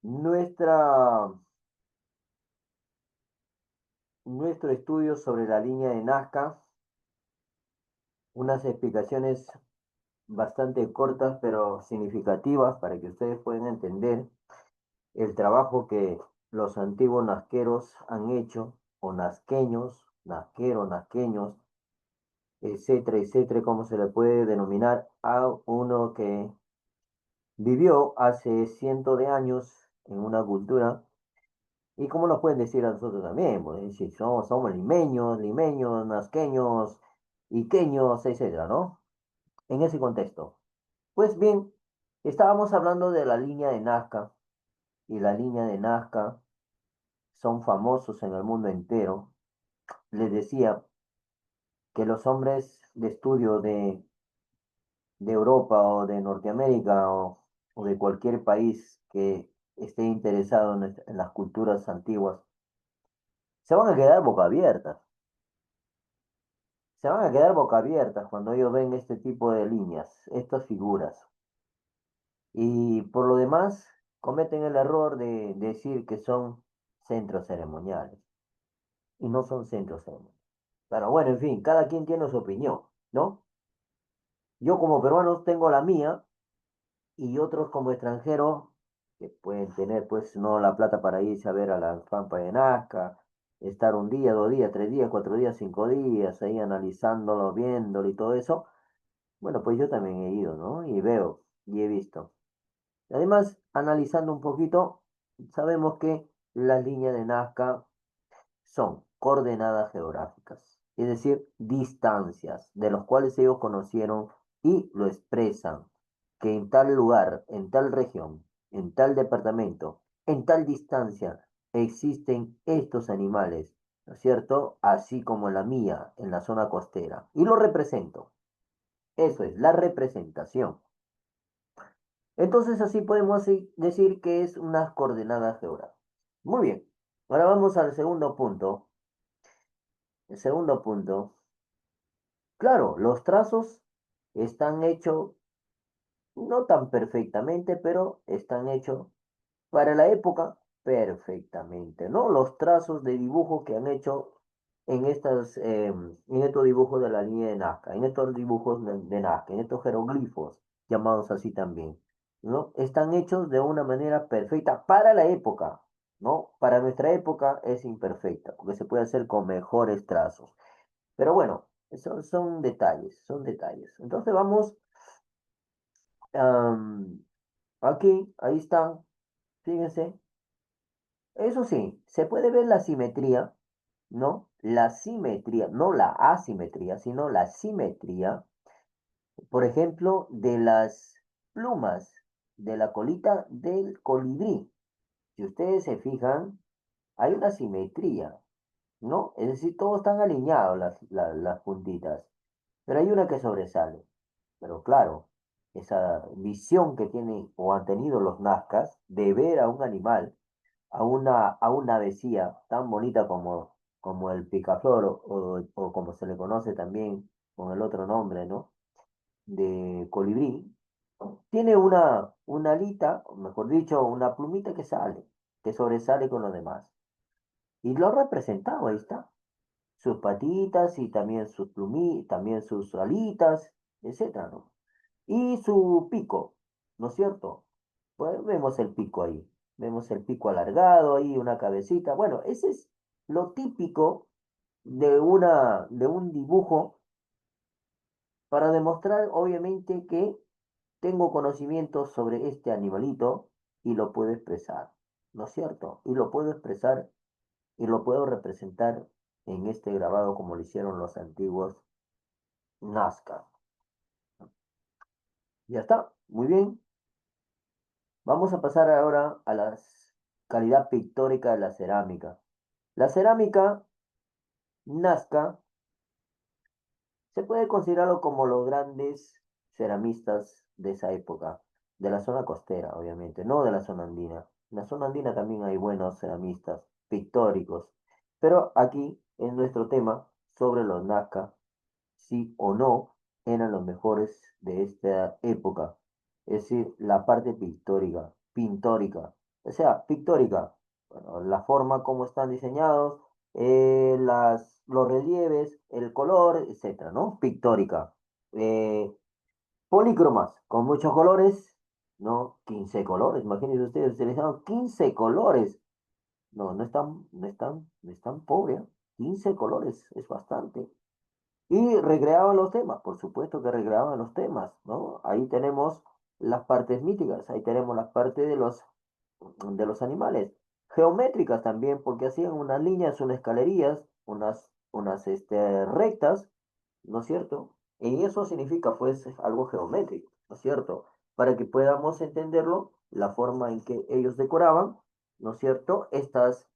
Nuestra, nuestro estudio sobre la línea de Nazca, unas explicaciones bastante cortas pero significativas para que ustedes puedan entender el trabajo que los antiguos nazqueros han hecho, o nazqueños, nazqueros, nazqueños, etcétera, etcétera, como se le puede denominar a uno que vivió hace cientos de años en una cultura. ¿Y cómo nos pueden decir a nosotros también? Pues, si somos limeños, limeños, nazqueños, iqueños, etcétera, ¿no? En ese contexto. Pues bien, estábamos hablando de la línea de Nazca, y la línea de Nazca son famosos en el mundo entero. Les decía que los hombres de estudio de Europa o de Norteamérica o de cualquier país que esté interesado en las culturas antiguas, se van a quedar boca abiertas. Se van a quedar boca abiertas cuando ellos ven este tipo de líneas, estas figuras. Y por lo demás, cometen el error de decir que son centros ceremoniales. Y no son centros ceremoniales. Pero bueno, en fin, cada quien tiene su opinión, ¿no? Yo como peruano tengo la mía y otros como extranjeros que pueden tener pues no la plata para irse a ver a la Pampa de Nazca, estar un día, 2 días, 3 días, 4 días, 5 días ahí analizándolo, viéndolo y todo eso. Bueno, pues yo también he ido, ¿no? Y veo y he visto. Además, analizando un poquito, sabemos que las líneas de Nazca son coordenadas geográficas, es decir, distancias de los cuales ellos conocieron y lo expresan, que en tal lugar, en tal región, en tal departamento, en tal distancia existen estos animales, ¿no es cierto? Así como la mía en la zona costera. Y lo represento. Eso es, la representación. Entonces así podemos decir que es unas coordenadas geográficas. Muy bien. Ahora vamos al segundo punto. El segundo punto. Claro, los trazos están hechos no tan perfectamente, pero están hechos para la época perfectamente, ¿no? Los trazos de dibujo que han hecho en estos dibujos de la línea de Nazca, en estos dibujos de Nazca, en estos jeroglifos, llamados así también, ¿no? Están hechos de una manera perfecta para la época, ¿no? Para nuestra época es imperfecta, porque se puede hacer con mejores trazos. Pero bueno, son detalles, son detalles. Entonces vamos, am, aquí, ahí están, fíjense. Eso sí, se puede ver la simetría, ¿no? La simetría, no la asimetría, sino la simetría, por ejemplo, de las plumas de la colita del colibrí. Si ustedes se fijan, hay una simetría, ¿no? Es decir, todos están alineados las puntitas, pero hay una que sobresale. Pero claro, esa visión que tienen o han tenido los nazcas de ver a un animal, a una avecía tan bonita como el picaflor o como se le conoce también con el otro nombre, ¿no? De colibrí, tiene una alita, o mejor dicho, una plumita que sale, que sobresale con lo demás. Y lo ha representado, ahí está. Sus patitas y también sus también sus alitas, etcétera, ¿no? Y su pico, ¿no es cierto? Pues vemos el pico ahí, vemos el pico alargado ahí, una cabecita. Bueno, ese es lo típico de un dibujo para demostrar, obviamente, que tengo conocimiento sobre este animalito y lo puedo expresar, ¿no es cierto? Y lo puedo expresar y lo puedo representar en este grabado como lo hicieron los antiguos Nazca. Ya está, muy bien. Vamos a pasar ahora a la calidad pictórica de la cerámica. La cerámica Nazca se puede considerarlo como los grandes ceramistas de esa época, de la zona costera, obviamente, no de la zona andina. En la zona andina también hay buenos ceramistas pictóricos, pero aquí es nuestro tema sobre los Nazca, sí o no eran los mejores de esta época, es decir, la parte pictórica, pintórica. O sea, pictórica. Bueno, la forma como están diseñados, los relieves, el color, etcétera, ¿no? Pictórica. Eh, Polícromas, con muchos colores, ¿no? 15 colores, imagínense ustedes, utilizaron 15 colores. No, no es tan pobre, ¿eh? 15 colores, es bastante. Y recreaban los temas, por supuesto que recreaban los temas, ¿no? Ahí tenemos las partes míticas, ahí tenemos las partes de los animales. Geométricas también, porque hacían unas líneas, unas escalerías, rectas, ¿no es cierto? Y eso significa, pues, algo geométrico, ¿no es cierto? Para que podamos entenderlo, la forma en que ellos decoraban, ¿no es cierto? Estos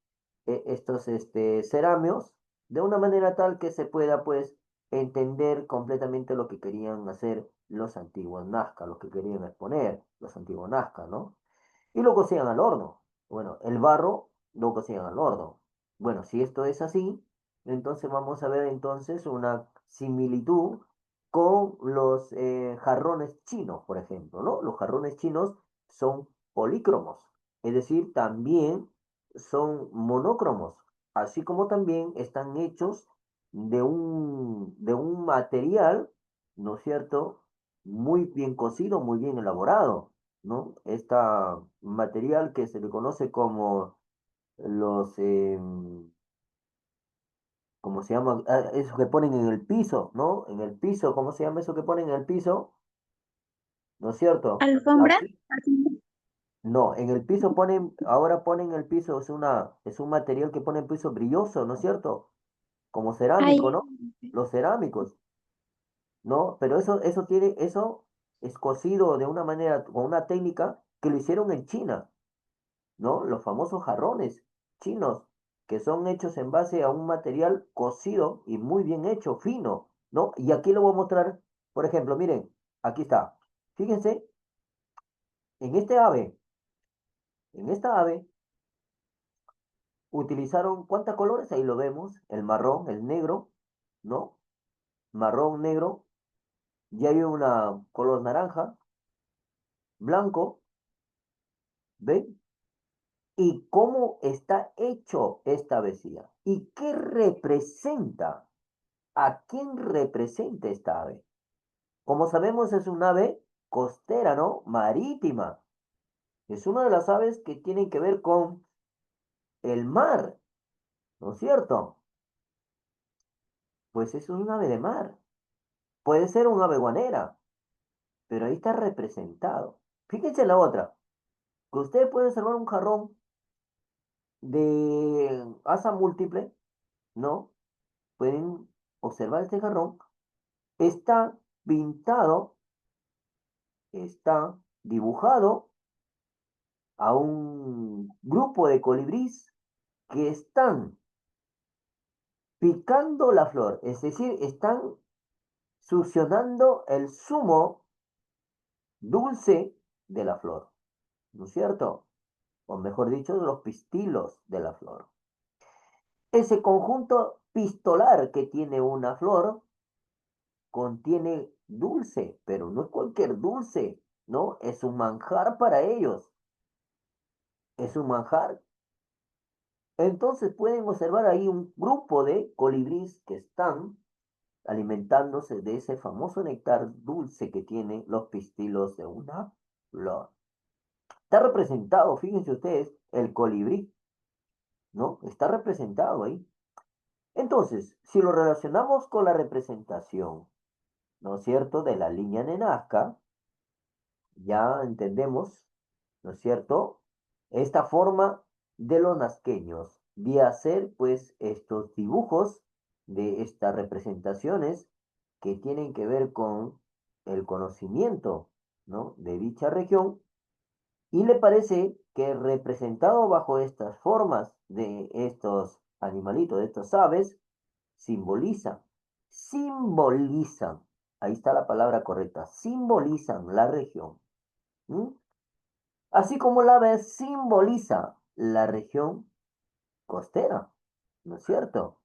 ceramios, de una manera tal que se pueda, pues, entender completamente lo que querían hacer los antiguos Nazca, lo que querían exponer los antiguos Nazca, ¿no? Y lo cocían al horno. Bueno, el barro lo cocían al horno. Bueno, si esto es así, entonces vamos a ver entonces una similitud con los jarrones chinos, por ejemplo, ¿no? Los jarrones chinos son polícromos, es decir, también son monócromos, así como también están hechos de un material, ¿no es cierto? Muy bien cocido, muy bien elaborado, ¿no? Este material que se le conoce como los, ¿cómo se llama? Ah, eso que ponen en el piso, ¿no? En el piso, ¿cómo se llama eso que ponen en el piso? ¿No es cierto? ¿Alfombra? Aquí, no, en el piso ponen, ahora ponen en el piso, es un material que pone en piso brilloso, ¿no es cierto? Como Ay, cerámico, ¿no? Los cerámicos, ¿no? Pero eso es cocido de una manera, con una técnica que lo hicieron en China. ¿No? Los famosos jarrones chinos, que son hechos en base a un material cocido y muy bien hecho, fino, ¿no? Y aquí lo voy a mostrar, por ejemplo, miren, aquí está. Fíjense, en este ave, en esta ave, utilizaron, ¿cuántos colores? Ahí lo vemos, el marrón, el negro, ¿no? Marrón, negro, y hay una color naranja, blanco, ¿ven? ¿Y cómo está hecho esta avecilla? ¿Y qué representa? ¿A quién representa esta ave? Como sabemos, es un ave costera, ¿no? Marítima. Es una de las aves que tienen que ver con el mar, ¿no es cierto? Pues es un ave de mar. Puede ser un ave guanera, pero ahí está representado. Fíjense la otra, que usted puede observar un jarrón de asa múltiple, ¿no? Pueden observar este jarrón. Está pintado, está dibujado a un grupo de colibrís que están picando la flor, es decir, están succionando el zumo dulce de la flor, ¿no es cierto? O mejor dicho, los pistilos de la flor. Ese conjunto pistolar que tiene una flor contiene dulce, pero no es cualquier dulce, ¿no? Es un manjar para ellos, es un manjar. Entonces pueden observar ahí un grupo de colibríes que están alimentándose de ese famoso néctar dulce que tienen los pistilos de una flor. Está representado, fíjense ustedes, el colibrí, ¿no? Está representado ahí. Entonces, si lo relacionamos con la representación, ¿no es cierto?, de la línea de Nazca, ya entendemos, ¿no es cierto?, esta forma de los nazqueños de hacer, pues, estos dibujos de estas representaciones que tienen que ver con el conocimiento, ¿no?, de dicha región, y le parece que representado bajo estas formas de estos animalitos, de estas aves, simbolizan, simbolizan, ahí está la palabra correcta, simbolizan la región. ¿M? Así como la ave simboliza la región costera, ¿no es cierto?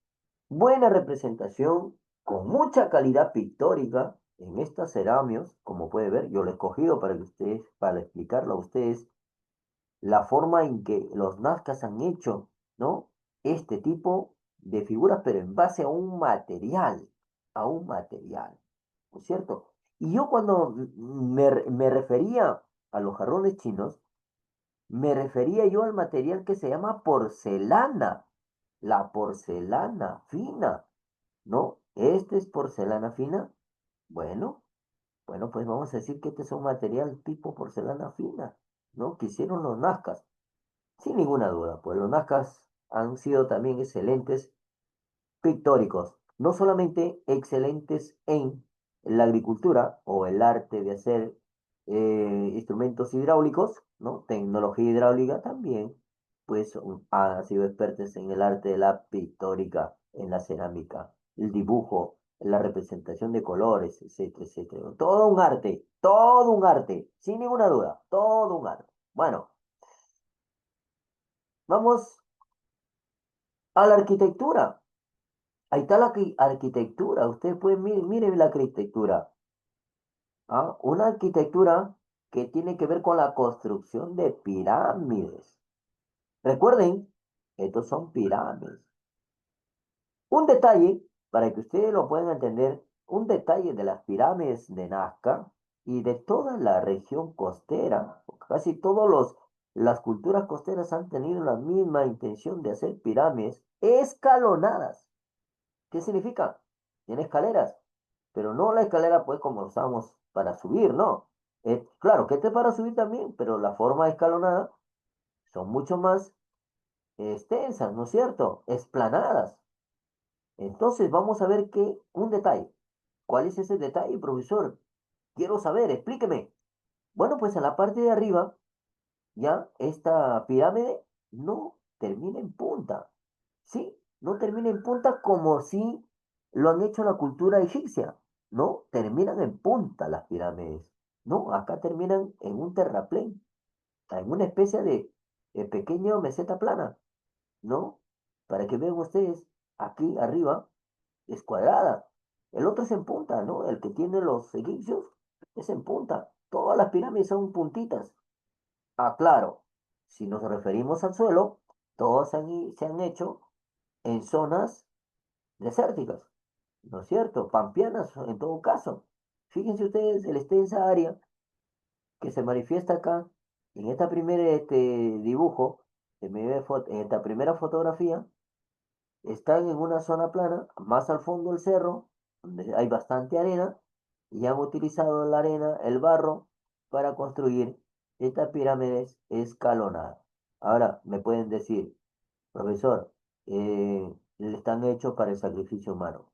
Buena representación, con mucha calidad pictórica en estas ceramios, como puede ver, yo lo he escogido para que ustedes, para explicarlo a ustedes la forma en que los nazcas han hecho, ¿no? Este tipo de figuras, pero en base a un material, ¿no es cierto? Y yo cuando me refería a los jarrones chinos, me refería yo al material que se llama porcelana, la porcelana fina, ¿no? Este es porcelana fina. Bueno, bueno, pues vamos a decir que este es un material tipo porcelana fina, ¿no? Que hicieron los nazcas. Sin ninguna duda, pues los nazcas han sido también excelentes pictóricos, no solamente excelentes en la agricultura o el arte de hacer instrumentos hidráulicos, ¿no? Tecnología hidráulica también, pues han sido expertos en el arte de la pictórica, en la cerámica, el dibujo, la representación de colores, etcétera, etcétera. Todo un arte, sin ninguna duda, todo un arte. Bueno, vamos a la arquitectura. Ahí está la arquitectura. Ustedes pueden, miren la arquitectura. ¿Ah? Una arquitectura que tiene que ver con la construcción de pirámides. Recuerden, estos son pirámides. Un detalle, para que ustedes lo puedan entender, un detalle de las pirámides de Nazca y de toda la región costera, casi las culturas costeras han tenido la misma intención de hacer pirámides escalonadas. ¿Qué significa? Tiene escaleras, pero no la escalera pues como usamos para subir, no. Claro que este es para subir también, pero la forma escalonada son mucho más extensas, ¿no es cierto? Esplanadas. Entonces vamos a ver un detalle. ¿Cuál es ese detalle, profesor? Quiero saber, explíqueme. Bueno, pues en la parte de arriba, ya, esta pirámide no termina en punta. Sí, no termina en punta como si lo han hecho en la cultura egipcia. No, terminan en punta las pirámides. No, acá terminan en un terraplén, en una especie de pequeña meseta plana. ¿No? Para que vean ustedes, aquí arriba es cuadrada. El otro es en punta, ¿no? El que tiene los egipcios es en punta. Todas las pirámides son puntitas. Ah, claro, si nos referimos al suelo, todos se han hecho en zonas desérticas, ¿no es cierto? Pampeanas en todo caso. Fíjense ustedes el extensa área que se manifiesta acá en esta primera dibujo, en esta primera fotografía, están en una zona plana, más al fondo del cerro, donde hay bastante arena, y han utilizado la arena, el barro, para construir estas pirámides escalonadas. Ahora, me pueden decir, profesor, están hechos para el sacrificio humano.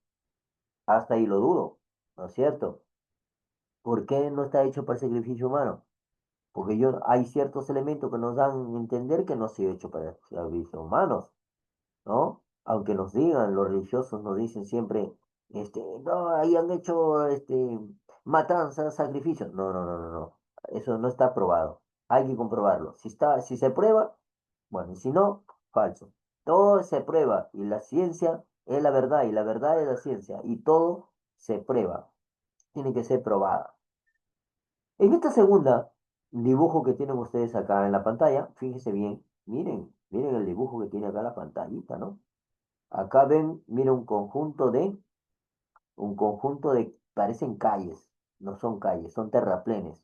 Hasta ahí lo dudo, ¿no es cierto? ¿Por qué no está hecho para el sacrificio humano? Porque hay ciertos elementos que nos dan a entender que no ha sido hecho para el sacrificio humano. ¿No? Aunque nos digan, los religiosos nos dicen siempre, no, ahí han hecho, matanzas, sacrificios. No, no, no, no, no. Eso no está probado. Hay que comprobarlo. Si se prueba, bueno, y si no, falso. Todo se prueba y la ciencia es la verdad y la verdad es la ciencia y todo se prueba. Tiene que ser probada. En esta segunda dibujo que tienen ustedes acá en la pantalla, fíjense bien, miren el dibujo que tiene acá la pantallita, ¿no? Acá ven, mira parecen calles, no son calles, son terraplenes,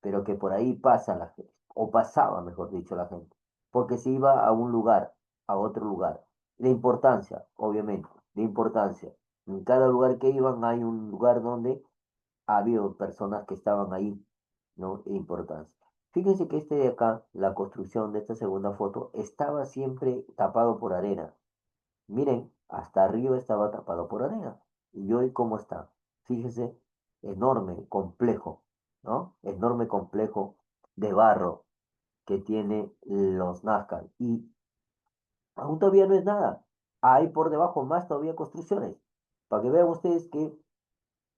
pero que por ahí pasa la gente, o pasaba, mejor dicho, la gente, porque se iba a un lugar, a otro lugar. De importancia, obviamente, de importancia. En cada lugar que iban hay un lugar donde ha habido personas que estaban ahí, ¿no? De importancia. Fíjense que este de acá, la construcción de esta segunda foto, estaba siempre tapado por arena. Miren, hasta arriba estaba tapado por arena. Y hoy, ¿cómo está? Fíjese, enorme, complejo, ¿no? Enorme complejo de barro que tiene los Nazca. Y aún todavía no es nada. Hay por debajo más todavía construcciones. Para que vean ustedes que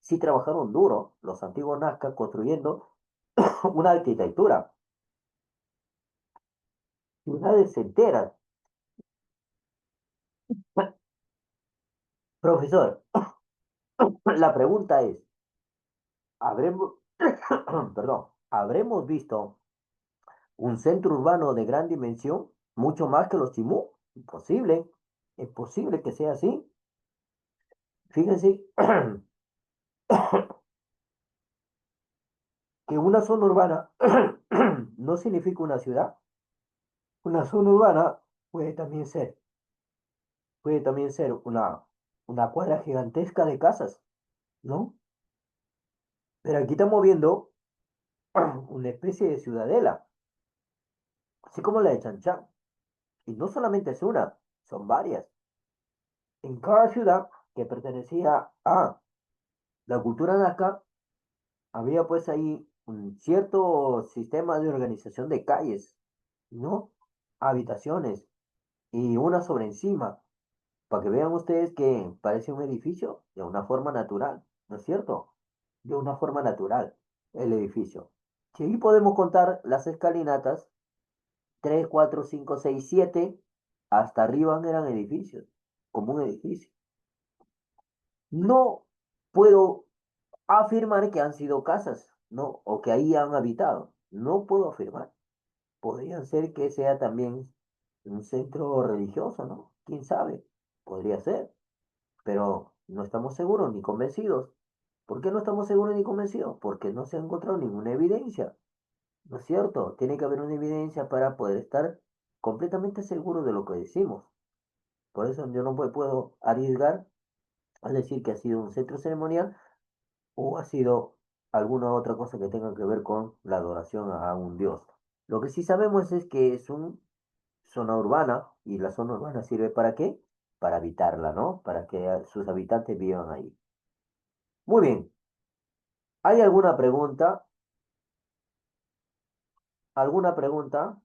sí trabajaron duro los antiguos Nazca construyendo una arquitectura. Ciudades enteras. Profesor, la pregunta es, ¿habremos, perdón, habremos visto un centro urbano de gran dimensión, mucho más que los Chimú. Imposible. Es posible que sea así. Fíjense que una zona urbana no significa una ciudad. Una zona urbana puede también ser, puede también ser una cuadra gigantesca de casas, ¿no? Pero aquí estamos viendo una especie de ciudadela, así como la de Chan. Y no solamente es una, son varias. En cada ciudad que pertenecía a la cultura nazca, había pues ahí un cierto sistema de organización de calles, ¿no? Habitaciones y una sobre encima, para que vean ustedes que parece un edificio de una forma natural, ¿no es cierto? De una forma natural, el edificio. Si ahí podemos contar las escalinatas, 3 4 5 6 7 hasta arriba eran edificios, como un edificio. No puedo afirmar que han sido casas, ¿no? O que ahí han habitado. No puedo afirmar. Podría ser que sea también un centro religioso, ¿no? ¿Quién sabe? Podría ser, pero no estamos seguros ni convencidos. ¿Por qué no estamos seguros ni convencidos? Porque no se ha encontrado ninguna evidencia, ¿no es cierto? Tiene que haber una evidencia para poder estar completamente seguro de lo que decimos. Por eso yo no puedo arriesgar a decir que ha sido un centro ceremonial o ha sido alguna otra cosa que tenga que ver con la adoración a un dios. Lo que sí sabemos es que es una zona urbana y la zona urbana sirve para qué? Para habitarla, ¿no? Para que sus habitantes vivan ahí. Muy bien. ¿Hay alguna pregunta? ¿Alguna pregunta?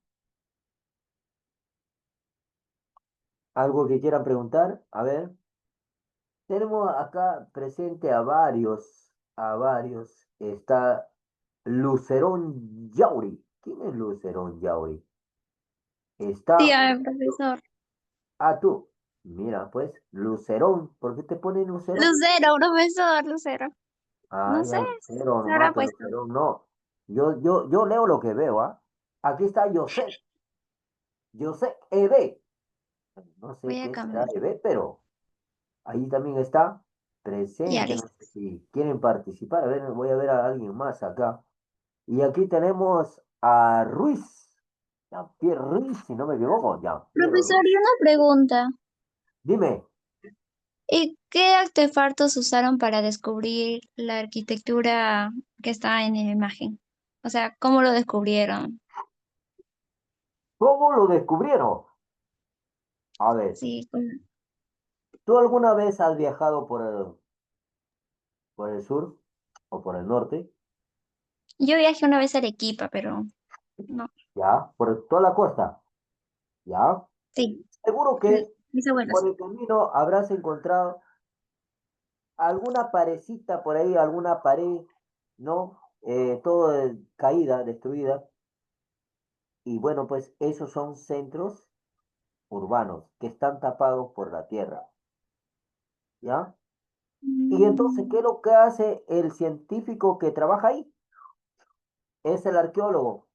¿Algo que quieran preguntar? A ver, tenemos acá presente a varios. Está Lucerón Yauri. ¿Quién es Lucerón Yauri? Sí, Está a ver, profesor. tú. Mira, pues, Lucerón. ¿Por qué te pone Lucerón? Lucero, profesor, Lucero. Ah, No sé, ya Lucero se habrá nomás, pero puesto. Lucerón no. Yo leo lo que veo, ¿ah? Aquí está José EB. No sé Voy a qué será cambiar. EB, pero ahí también está Ya presente. No listo. sé si quieren participar. A ver, voy a ver a alguien más acá. Y aquí tenemos a Ruiz. Jean-Pierre Ruiz, si no me equivoco. Jean-Pierre Profesor, Ruiz. y una pregunta. Dime, ¿Y qué artefactos usaron para descubrir la arquitectura que está en la imagen? O sea, ¿cómo lo descubrieron? ¿cómo lo descubrieron? A ver, Sí, ¿tú alguna vez has viajado por el sur o por el norte? yo viajé una vez a Arequipa, pero no. ¿Ya? Por toda la costa. ¿Ya? Sí, Seguro que sí, mis por abuelos. el camino habrás encontrado alguna parecita por ahí, alguna pared, ¿no? Todo caída, destruida. Y bueno, pues esos son centros urbanos que están tapados por la tierra, ¿ya? Y entonces, ¿qué Mm, es lo que hace el científico que trabaja ahí? Es el arqueólogo.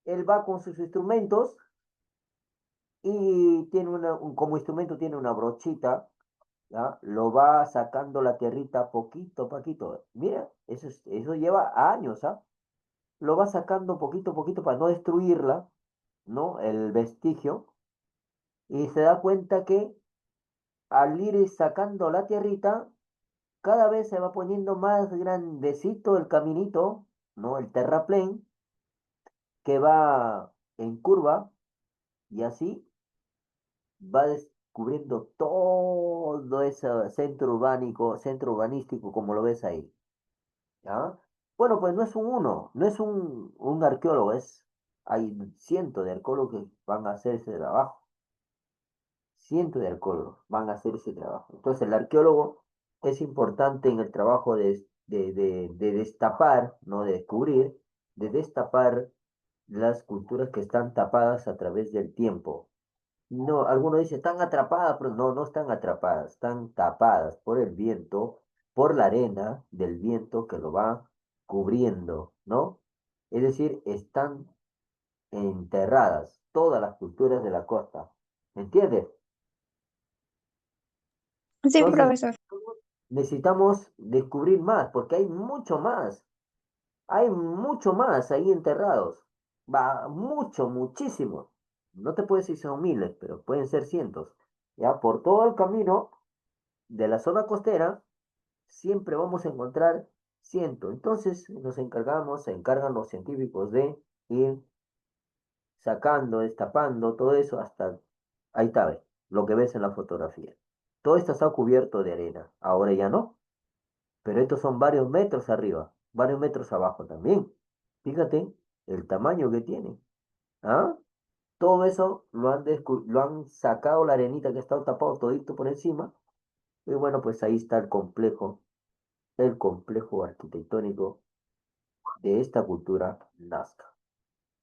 Él va con sus instrumentos y tiene como instrumento tiene una brochita, ¿ya? Lo va sacando la tierrita poquito a poquito. Mira, eso lleva años, ¿ah? Lo va sacando poquito a poquito para no destruirla, ¿no? El vestigio. Y se da cuenta que al ir sacando la tierrita, cada vez se va poniendo más grandecito el caminito, ¿no? El terraplén que va en curva y así va descubriendo todo ese centro urbanístico como lo ves ahí, ¿ya? Bueno, pues no es no es un arqueólogo, hay cientos de arqueólogos que van a hacer ese trabajo, cientos de arqueólogos van a hacer ese trabajo. Entonces el arqueólogo es importante en el trabajo de destapar, no de descubrir, de destapar las culturas que están tapadas a través del tiempo. No, algunos dicen, están atrapadas, pero no, no están atrapadas, están tapadas por el viento, por la arena del viento que lo va cubriendo, ¿no? Es decir, están enterradas, todas las culturas de la costa. ¿Entiendes? Sí, Entonces, profesor. necesitamos descubrir más, porque hay mucho más. Hay mucho más ahí enterrados. Va, mucho, muchísimo. No te puedo decir si son miles, pero pueden ser cientos. Ya por todo el camino de la zona costera, siempre vamos a encontrar cientos. Entonces nos encargamos, se encargan los científicos de ir sacando, destapando todo eso hasta ahí está, ve, lo que ves en la fotografía. Todo esto está cubierto de arena. Ahora ya no, pero estos son varios metros arriba, varios metros abajo también. Fíjate el tamaño que tiene. ¿Ah? Todo eso lo han sacado la arenita que está tapado todito por encima. Y bueno, pues ahí está el complejo arquitectónico de esta cultura nazca.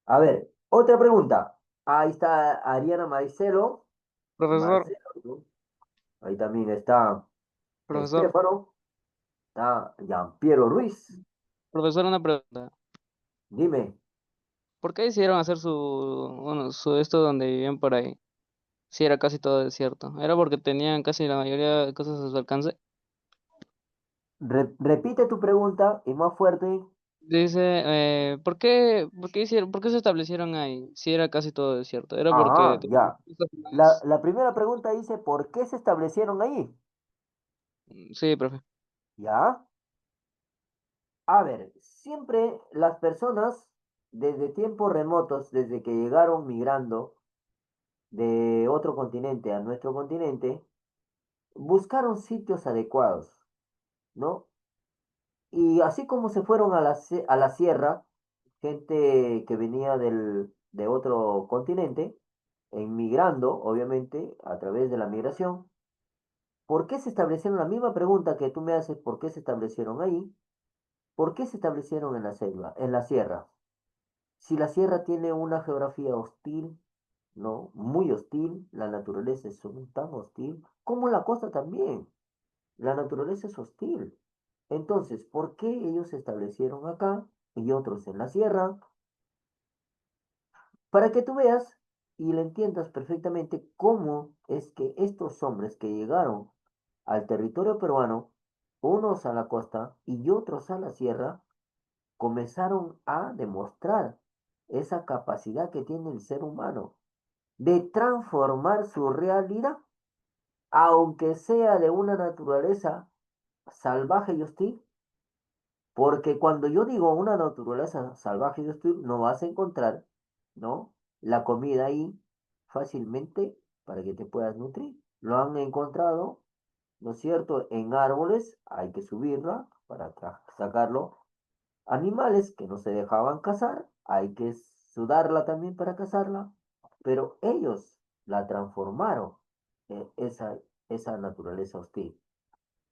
A ver, otra pregunta. Ahí está Ariana Marcelo. Profesor, Marcelo, ¿no? Ahí también está profesor, Estefano. Está Giampiero Ruiz. profesor, una pregunta. Dime. ¿Por qué decidieron hacer bueno, su esto donde vivían por ahí? Si era casi todo desierto. ¿Era porque tenían casi la mayoría de cosas a su alcance? Repite tu pregunta y más fuerte. Dice, ¿por qué se establecieron ahí? Si era casi todo desierto. ¿Era porque Ajá, tenían ya. cosas La, más? la primera pregunta dice, ¿por qué se establecieron ahí? Sí, profe. ¿Ya? A ver, siempre las personas, desde tiempos remotos, desde que llegaron migrando de otro continente a nuestro continente, buscaron sitios adecuados, ¿no? Y así como se fueron a a la sierra, gente que venía de otro continente, emigrando, obviamente, a través de la migración, ¿por qué se establecieron? La misma pregunta que tú me haces, ¿por qué se establecieron ahí? ¿Por qué se establecieron en la selva, en la sierra? Si la sierra tiene una geografía hostil, ¿no? Muy hostil, la naturaleza es tan hostil, como la costa también. La naturaleza es hostil. Entonces, ¿por qué ellos se establecieron acá y otros en la sierra? Para que tú veas y le entiendas perfectamente cómo es que estos hombres que llegaron al territorio peruano, unos a la costa y otros a la sierra, comenzaron a demostrar esa capacidad que tiene el ser humano de transformar su realidad, aunque sea de una naturaleza salvaje y hostil, porque cuando yo digo una naturaleza salvaje y hostil, no vas a encontrar, ¿no? La comida ahí fácilmente para que te puedas nutrir. Lo han encontrado, ¿no es cierto? En árboles hay que subirla para sacarlo. Animales que no se dejaban cazar, hay que sudarla también para cazarla. Pero ellos la transformaron, esa, esa naturaleza hostil,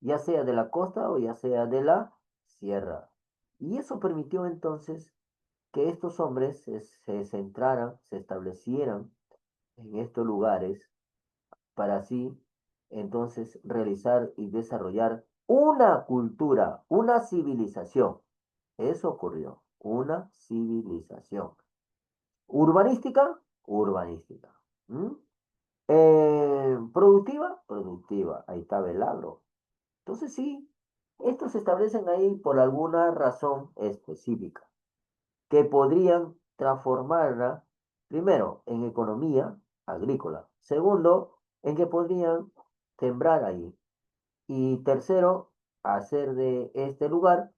ya sea de la costa o ya sea de la sierra. Y eso permitió entonces que estos hombres se centraran, se establecieran en estos lugares para así entonces realizar y desarrollar una cultura, una civilización. Eso ocurrió, una civilización. Urbanística, urbanística. ¿Mm? Productiva, productiva. Ahí está el agro. Entonces sí, estos se establecen ahí por alguna razón específica, que podrían transformarla, primero, en economía agrícola, segundo, en que podrían sembrar ahí, y tercero, hacer de este lugar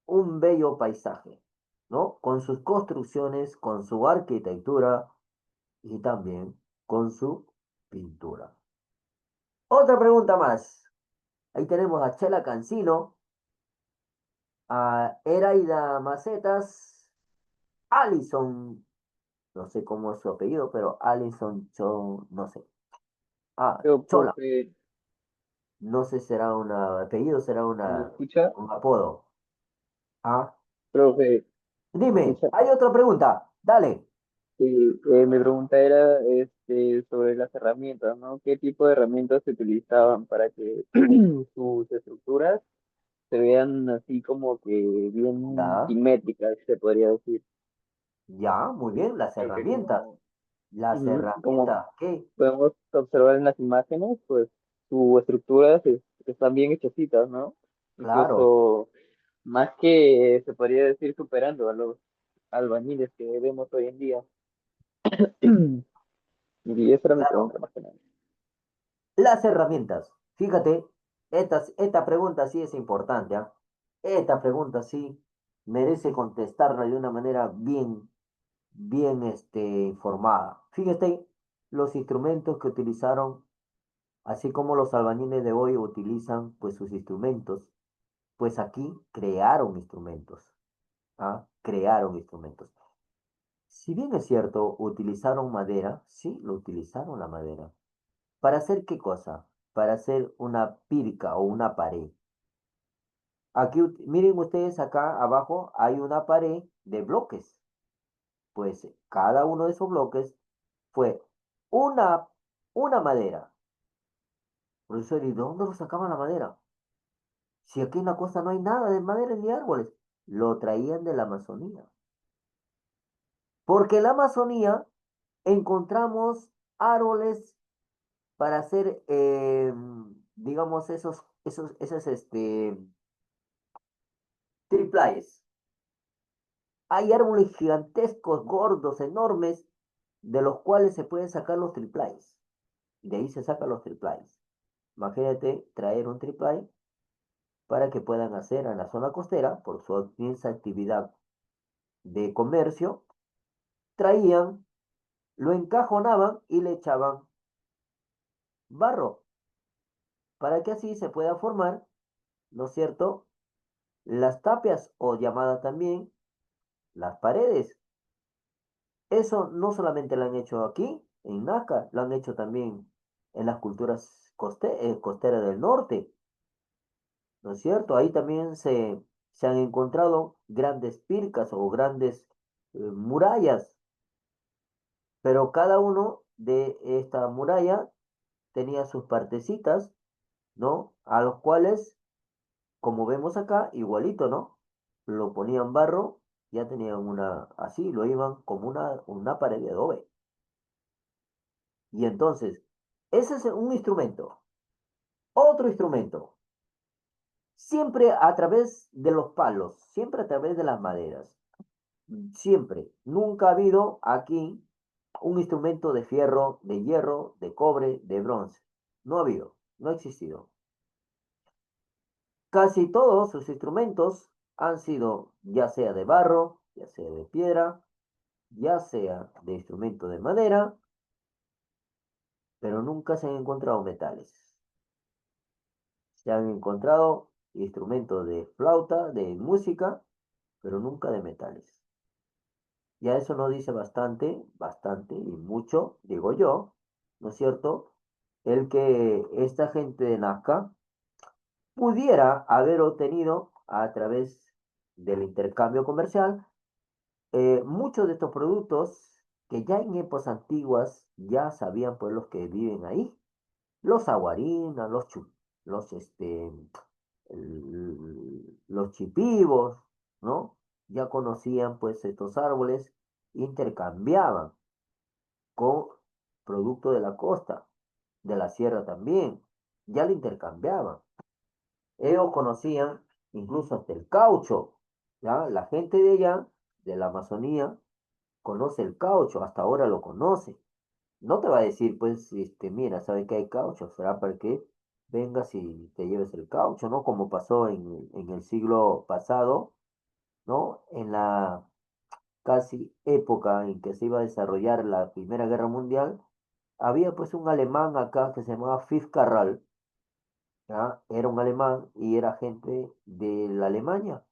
un bello paisaje, ¿no? Con sus construcciones, con su arquitectura y también con su pintura. Otra pregunta más. Ahí tenemos a Chela Cancino, a Eraida Macetas, Alison, no sé cómo es su apellido, pero Alison no sé. Ah, Pero, Chola, profe, no sé si será un apellido, será ¿me escucha? un apodo. Ah, Profe, ¿me dime, escucha? hay otra pregunta, dale. Sí, mi pregunta era sobre las herramientas, ¿no? ¿Qué tipo de herramientas se utilizaban para que sus estructuras se vean así como que bien Ya. simétricas, se podría decir? Ya, muy bien, las Creo que herramientas. Las como herramientas, ¿qué? podemos observar en las imágenes, pues su estructura están bien hechecitas, ¿no? Claro, Incluso más que se podría decir superando a los albañiles que vemos hoy en día. Y esa era mi claro. pregunta más que nada. Las herramientas. Fíjate, esta pregunta sí es importante, ¿ah? Esta pregunta sí merece contestarla de una manera bien, informada. Fíjate los instrumentos que utilizaron, así como los albañiles de hoy utilizan, pues, sus instrumentos, pues aquí crearon instrumentos, ¿ah? Crearon instrumentos. Si bien es cierto, utilizaron madera, sí, lo utilizaron la madera. ¿Para hacer qué cosa? Para hacer una pirca o una pared. Aquí, miren ustedes acá abajo hay una pared de bloques. Pues cada uno de esos bloques fue una, una madera. Profesor, ¿y de dónde lo sacaban la madera? Si aquí en la costa no hay nada de madera ni árboles. Lo traían de la Amazonía. Porque en la Amazonía encontramos árboles para hacer, digamos, esos triplayes. Hay árboles gigantescos, gordos, enormes, de los cuales se pueden sacar los triplayes. De ahí se sacan los triplayes. Imagínate traer un triplay para que puedan hacer en la zona costera, por su intensa actividad de comercio, traían, lo encajonaban y le echaban barro, para que así se pueda formar, ¿no es cierto?, las tapias o llamadas también las paredes. Eso no solamente lo han hecho aquí, en Nazca, lo han hecho también en las culturas costeras del norte, ¿no es cierto? Ahí también se han encontrado grandes pircas o grandes murallas, pero cada uno de esta muralla tenía sus partecitas, ¿no? A los cuales, como vemos acá, igualito, ¿no? Lo ponían barro, ya tenían así, lo iban como una pared de adobe. Y entonces, ese es un instrumento. Otro instrumento, siempre a través de los palos, siempre a través de las maderas. Siempre. Nunca ha habido aquí un instrumento de fierro, de hierro, de cobre, de bronce. No ha habido, no ha existido. Casi todos sus instrumentos han sido ya sea de barro, ya sea de piedra, ya sea de instrumento de madera, pero nunca se han encontrado metales. Se han encontrado instrumentos de flauta, de música, pero nunca de metales. Ya eso nos dice bastante y mucho, digo yo, ¿no es cierto? El que esta gente de Nazca pudiera haber obtenido a través del intercambio comercial muchos de estos productos que ya en épocas antiguas ya sabían pues los que viven ahí, los aguarinas, los chipivos, ¿no? Ya conocían pues estos árboles, intercambiaban con producto de la costa, de la sierra también, ya lo intercambiaban. Ellos conocían incluso hasta el caucho, ¿ya? La gente de allá, de la Amazonía, conoce el caucho, hasta ahora lo conoce. No te va a decir, pues, mira, ¿sabe que hay caucho? Será para que vengas y te lleves el caucho, ¿no? Como pasó en el siglo pasado, ¿no? En la casi época en que se iba a desarrollar la Primera Guerra Mundial, había pues un alemán acá que se llamaba Fritz Carral, ¿ya? Era un alemán y era gente de la Alemania.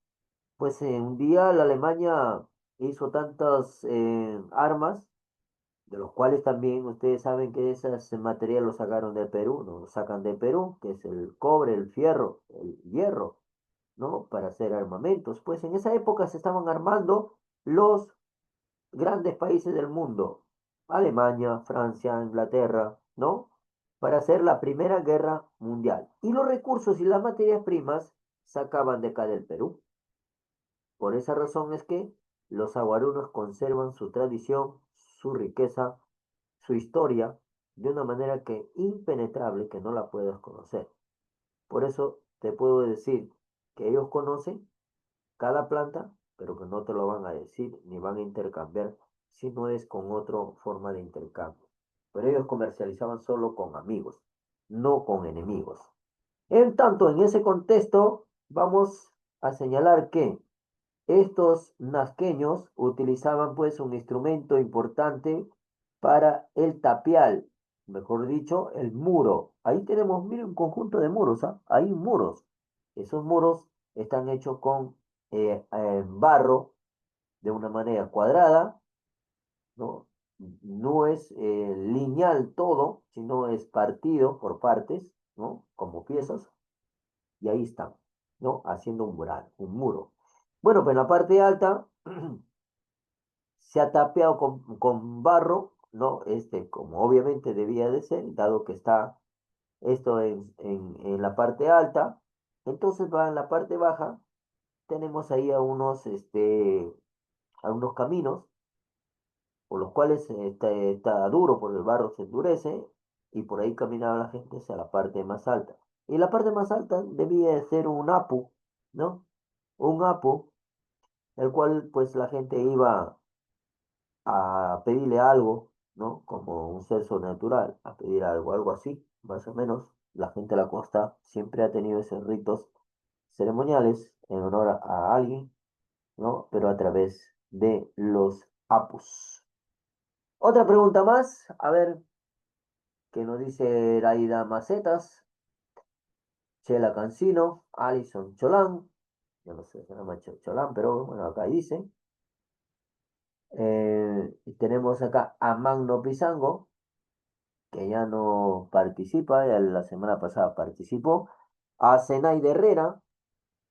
Pues un día la Alemania hizo tantas armas, de los cuales también ustedes saben que esas materiales los sacaron de Perú, ¿no? Los sacan de Perú, que es el cobre, el fierro, el hierro, ¿no? Para hacer armamentos. Pues en esa época se estaban armando los grandes países del mundo, Alemania, Francia, Inglaterra, ¿no? Para hacer la Primera Guerra Mundial. Y los recursos y las materias primas sacaban de acá del Perú. Por esa razón es que los aguarunos conservan su tradición, su riqueza, su historia, de una manera que impenetrable que no la puedas conocer. Por eso te puedo decir que ellos conocen cada planta, pero que no te lo van a decir ni van a intercambiar si no es con otra forma de intercambio. Pero ellos comercializaban solo con amigos, no con enemigos. En tanto, en ese contexto, vamos a señalar que estos nazqueños utilizaban pues un instrumento importante para el tapial, mejor dicho, el muro. Ahí tenemos, miren, un conjunto de muros, ¿ah? Hay muros. Esos muros están hechos con barro de una manera cuadrada, ¿no? No es lineal todo, sino es partido por partes, ¿no? Como piezas, y ahí están, ¿no? Haciendo un mural, un muro. Bueno, pues en la parte alta se ha tapeado con barro, ¿no? Como obviamente debía de ser, dado que está esto en la parte alta. Entonces va en la parte baja, tenemos ahí a unos caminos, por los cuales está duro, por el barro se endurece, y por ahí caminaba la gente hacia la parte más alta. Y la parte más alta debía de ser un apu, ¿no? Un apu, el cual pues la gente iba a pedirle algo, ¿no? Como un ser sobrenatural, a pedir algo, algo así, más o menos. La gente de la costa siempre ha tenido esos ritos ceremoniales en honor a alguien, ¿no? Pero a través de los apus. Otra pregunta más, a ver, qué nos dice Raida Macetas, Chela Cancino, Alison Cholán, yo no sé, se llama Cholán, pero bueno, acá dice. Y tenemos acá a Magno Pizango, que ya no participa, ya la semana pasada participó, a Zenaide Herrera,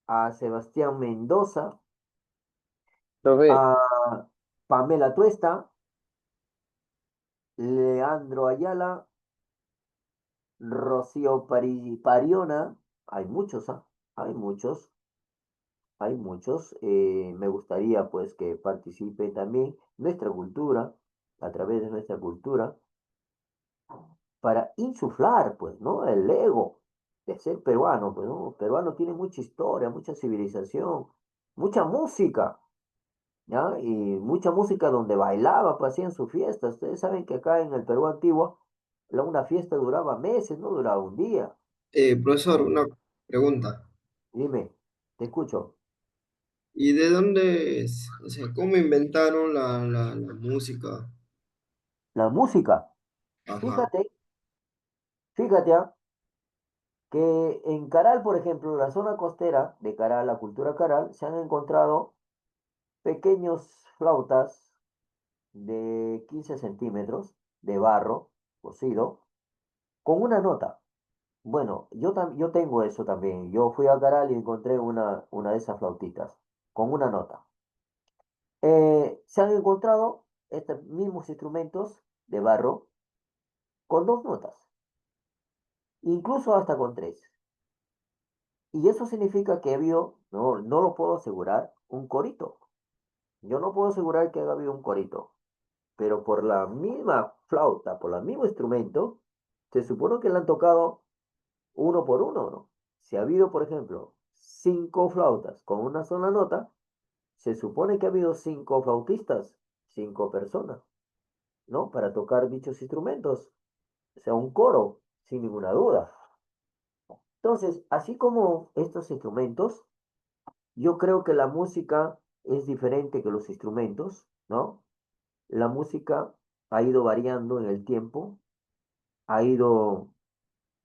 a Sebastián Mendoza, Profe, a Pamela Tuesta, Leandro Ayala, Rocío Pariona, hay muchos, ¿ah? Hay muchos, hay muchos. Me gustaría pues que participe también nuestra cultura, a través de nuestra cultura, para insuflar, pues, ¿no? El ego de ser peruano, pues, ¿no? Peruano tiene mucha historia, mucha civilización, mucha música, ¿ya? Y mucha música donde bailaba, pues, hacían sus fiestas. Ustedes saben que acá en el Perú antiguo, una fiesta duraba meses, no duraba un día. Profesor, una pregunta. Dime, te escucho. ¿Y de dónde es? O sea, ¿cómo inventaron la música? La música, Ajá. fíjate, fíjate, ¿ah? Que en Caral, por ejemplo, la zona costera de Caral, la cultura Caral, se han encontrado pequeños flautas de 15 centímetros de barro cocido con una nota. Bueno, yo tengo eso también. Yo fui a Caral y encontré una de esas flautitas con una nota. Se han encontrado estos mismos instrumentos de barro con dos notas, incluso hasta con tres. Y eso significa que ha habido, no lo puedo asegurar, un corito. Yo no puedo asegurar que haya habido un corito, pero por la misma flauta, por el mismo instrumento, se supone que le han tocado uno por uno, ¿no? Si ha habido, por ejemplo, cinco flautas con una sola nota, se supone que ha habido cinco flautistas, cinco personas, ¿no? Para tocar dichos instrumentos, o sea, un coro, sin ninguna duda. Entonces, así como estos instrumentos, yo creo que la música es diferente que los instrumentos, ¿no? La música ha ido variando en el tiempo, ha ido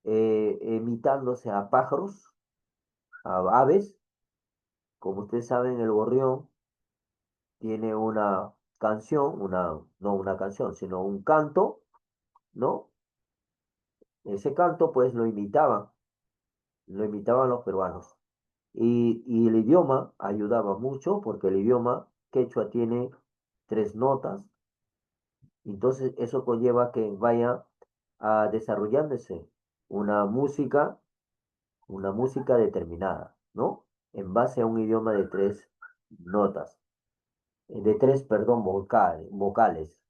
imitándose a pájaros, a aves. Como ustedes saben, el gorrión tiene una canción, no una canción, sino un canto, ¿no? Ese canto, pues, lo imitaban los peruanos. Y el idioma ayudaba mucho porque el idioma quechua tiene tres notas, entonces eso conlleva que vaya desarrollándose una música, una música determinada, ¿no? En base a un idioma de tres notas. de tres, perdón, vocales.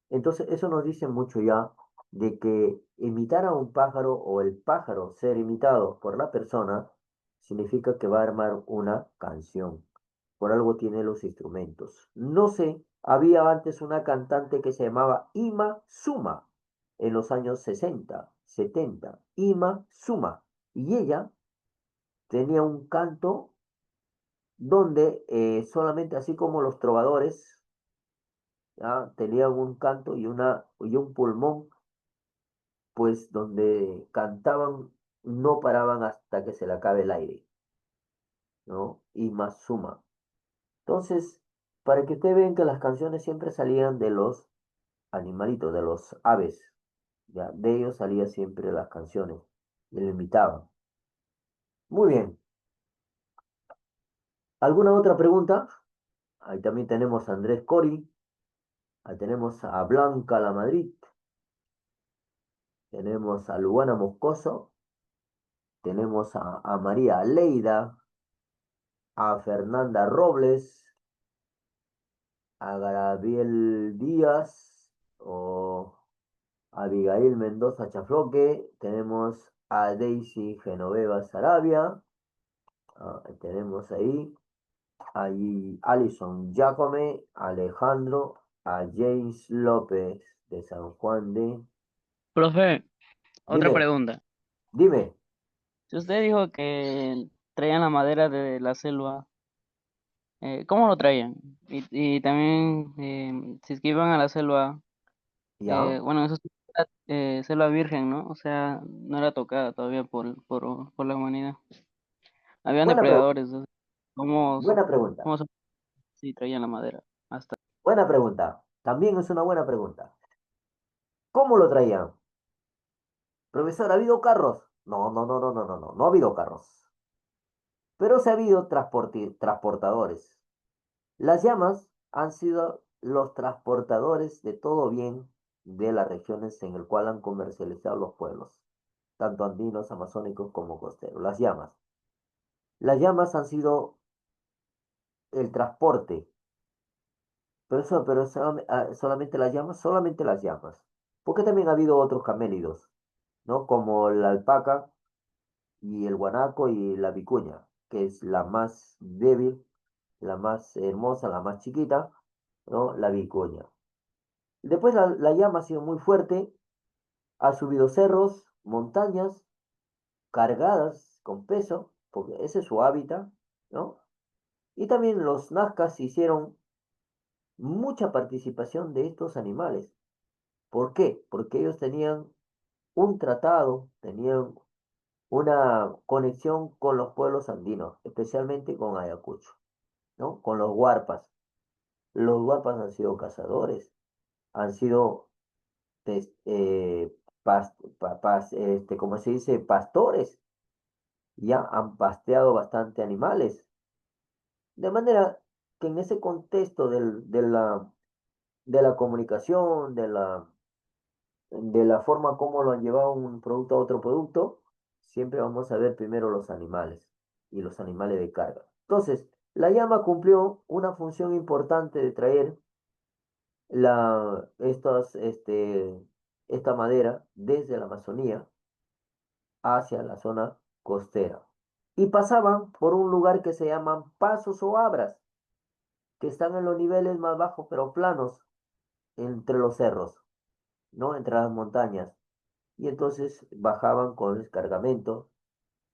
Entonces, eso nos dice mucho ya de que imitar a un pájaro o el pájaro ser imitado por la persona significa que va a armar una canción. Por algo tiene los instrumentos. No sé, había antes una cantante que se llamaba Ima Suma en los años 60, 70. Ima Suma. Y ella tenía un canto donde solamente así como los trovadores, ¿ya? Tenían un canto y un pulmón, pues donde cantaban, no paraban hasta que se le acabe el aire, ¿no? Y más suma. Entonces, para que ustedes vean que las canciones siempre salían de los animalitos, de los aves, ¿ya? De ellos salían siempre las canciones y lo imitaban. Muy bien. ¿Alguna otra pregunta? Ahí también tenemos a Andrés Cori, ahí tenemos a Blanca La Madrid, tenemos a Luana Moscoso, tenemos a María Leida, a Fernanda Robles, a Gabriel Díaz o Abigail Mendoza Chafloque, tenemos a Daisy Genoveva Sarabia, tenemos ahí Alison Jacome, Alejandro, a James López de San Juan de... Profe, otra Dime, pregunta. dime, Si usted dijo que traían la madera de la selva, ¿cómo lo traían? Y también, si es que iban a la selva, ¿ya? bueno, eso sí era, selva virgen, ¿no? O sea, no era tocada todavía por la humanidad. Habían Buena, pre- depredadores, o sea, ¿cómo, buena pregunta, cómo se sí, traían la madera? Hasta buena pregunta. También es una buena pregunta. ¿Cómo lo traían? Profesor, ¿ha habido carros? No, no, no, no, no, no, no, no ha habido carros. Pero sí ha habido transportadores. Las llamas han sido los transportadores de todo bien de las regiones en el cual han comercializado los pueblos, tanto andinos, amazónicos como costeros. Las llamas. Las llamas han sido el transporte, solamente las llamas, solamente las llamas. Porque también ha habido otros camélidos, ¿no? Como la alpaca y el guanaco y la vicuña, que es la más débil, la más hermosa, la más chiquita, ¿no? La vicuña. Después la llama ha sido muy fuerte, ha subido cerros, montañas, cargadas con peso, porque ese es su hábitat, ¿no? Y también los nazcas hicieron mucha participación de estos animales. ¿Por qué? Porque ellos tenían un tratado, tenían una conexión con los pueblos andinos, especialmente con Ayacucho, ¿no? Con los huarpas. Los huarpas han sido cazadores, han sido, pues, ¿cómo se dice? Pastores, ya han pasteado bastante animales. De manera que en ese contexto de la comunicación, de la forma como lo han llevado un producto a otro producto, siempre vamos a ver primero los animales y los animales de carga. Entonces, la llama cumplió una función importante de traer esta madera desde la Amazonía hacia la zona costera. Y pasaban por un lugar que se llaman pasos o abras, que están en los niveles más bajos pero planos entre los cerros, ¿no? Entre las montañas. Y entonces bajaban con el cargamento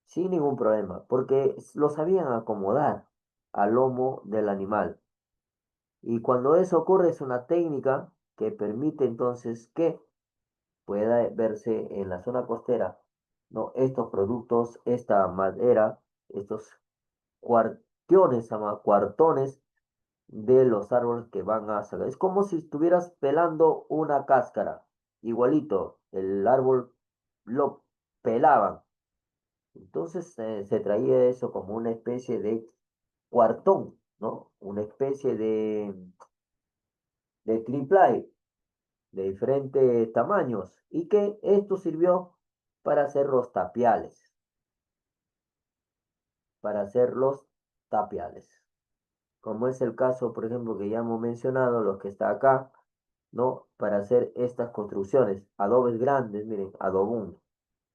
sin ningún problema, porque lo sabían acomodar al lomo del animal. Y cuando eso ocurre es una técnica que permite entonces que pueda verse en la zona costera, ¿no? Estos productos, esta madera, estos cuartiones, se llama cuartones de los árboles que van a salir. Es como si estuvieras pelando una cáscara, igualito, el árbol lo pelaban. Entonces se traía eso como una especie de cuartón, ¿no? Una especie de triplay de diferentes tamaños y que esto sirvió para hacer los tapiales, para hacer los tapiales. como es el caso, por ejemplo, que ya hemos mencionado, los que está acá, ¿no? Para hacer estas construcciones, adobes grandes, miren, adobún.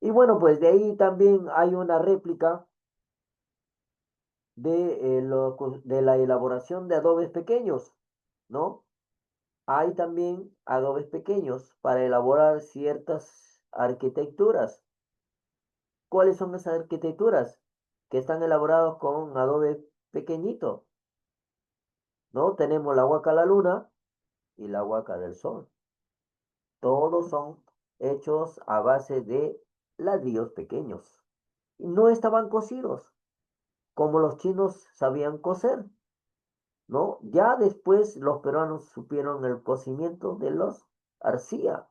Y bueno, pues de ahí también hay una réplica de la elaboración de adobes pequeños, ¿no? Hay también adobes pequeños para elaborar ciertas arquitecturas. ¿Cuáles son esas arquitecturas? Que están elaborados con adobe pequeñito, ¿no? Tenemos la huaca la luna y la huaca del sol. Todos son hechos a base de ladrillos pequeños. Y no estaban cosidos, como los chinos sabían coser, ¿no? Ya después los peruanos supieron el cocimiento de los arcilla,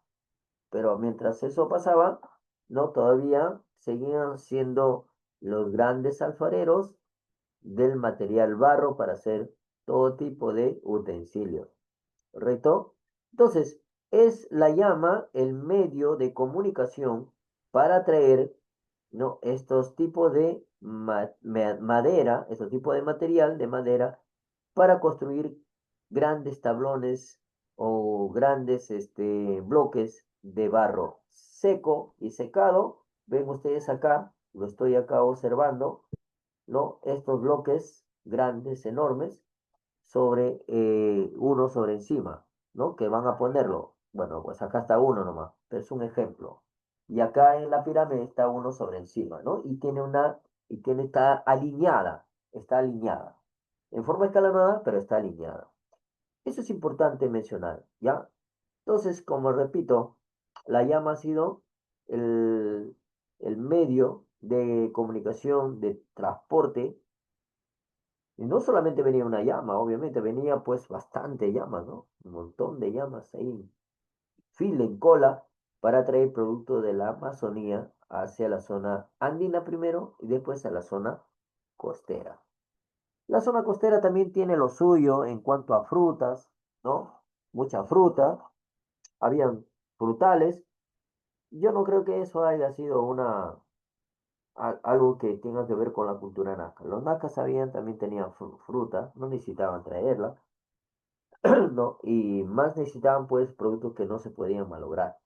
pero mientras eso pasaba, ¿no? Todavía seguían siendo los grandes alfareros del material barro para hacer todo tipo de utensilios, ¿correcto? Entonces, es la llama el medio de comunicación para traer, ¿no? Estos tipos de madera, estos tipos de material de madera para construir grandes tablones o grandes bloques de barro seco y secado. Ven ustedes acá, lo estoy acá observando, ¿no? Estos bloques grandes, enormes, sobre uno sobre encima, ¿no? Que van a ponerlo. Bueno, pues acá está uno nomás, pero es un ejemplo. Y acá en la pirámide está uno sobre encima, ¿no? Está alineada. En forma escalonada, pero está alineada. Eso es importante mencionar, ¿ya? Entonces, como repito, la llama ha sido el, el medio de comunicación, de transporte, y no solamente venía una llama, obviamente, venía pues bastante llamas, ¿no? Un montón de llamas ahí, fila en cola, para traer productos de la Amazonía hacia la zona andina primero y después a la zona costera. La zona costera también tiene lo suyo en cuanto a frutas, ¿no? Mucha fruta, habían frutales. Yo no creo que eso haya sido algo que tenga que ver con la cultura naca. Los nacas sabían, también tenían fruta, no necesitaban traerla, ¿no? Y más necesitaban pues productos que no se podían malograr.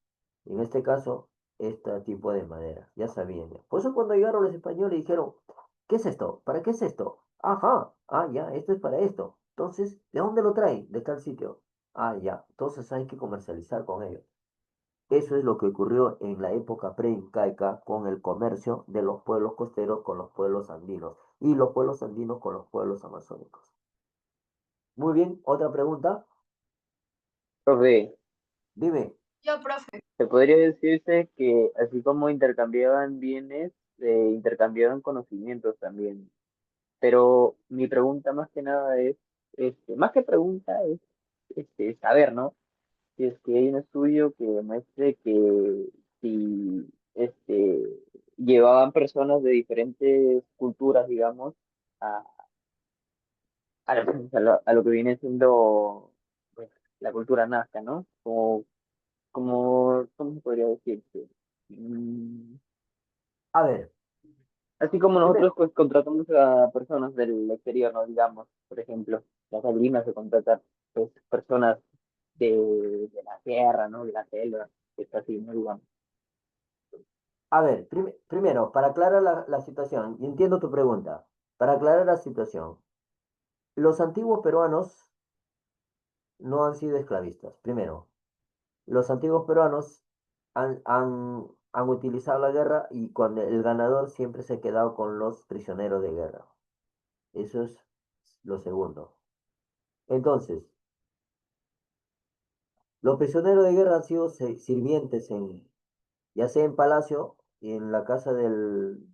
En este caso, este tipo de madera, ya sabían ya. Por eso cuando llegaron los españoles dijeron, ¿qué es esto? ¿Para qué es esto? Ajá, ya, esto es para esto. Entonces, ¿de dónde lo traen? De tal sitio. Ya, entonces hay que comercializar con ellos. Eso es lo que ocurrió en la época preincaica con el comercio de los pueblos costeros con los pueblos andinos y los pueblos andinos con los pueblos amazónicos. Muy bien, otra pregunta. Profe, Dime. se podría decirse que así como intercambiaban bienes, intercambiaban conocimientos también. Pero mi pregunta más que nada es, más que pregunta es saber, ¿no? Si es que hay un estudio que demuestre que si llevaban personas de diferentes culturas, digamos, a, a lo que viene siendo pues, la cultura nazca, ¿no? ¿Cómo se podría decir? A ver, Así como dime. nosotros pues contratamos a personas del exterior, ¿no? Digamos, por ejemplo, las aerolíneas se contratan pues personas de la tierra, ¿no? De la selva, que está así, ¿no? Digamos. A ver, primero, para aclarar la situación, y entiendo tu pregunta, para aclarar la situación, los antiguos peruanos no han sido esclavistas. Primero, los antiguos peruanos han utilizado la guerra y cuando el ganador siempre se ha quedado con los prisioneros de guerra. Eso es lo segundo. Entonces, los prisioneros de guerra han sido sirvientes ya sea en palacio y en la casa del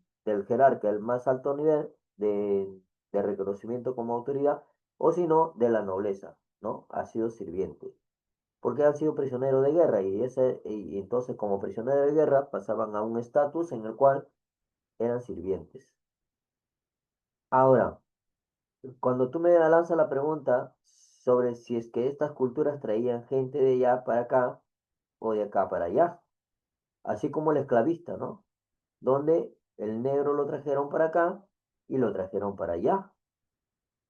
jerarca, el más alto nivel de reconocimiento como autoridad, o si no, de la nobleza, ¿no? Ha sido sirviente. Porque han sido prisioneros de guerra y entonces como prisioneros de guerra pasaban a un estatus en el cual eran sirvientes. Ahora, cuando tú me lanzas la pregunta sobre si es que estas culturas traían gente de allá para acá o de acá para allá, así como el esclavista, ¿no? Donde el negro lo trajeron para acá y lo trajeron para allá.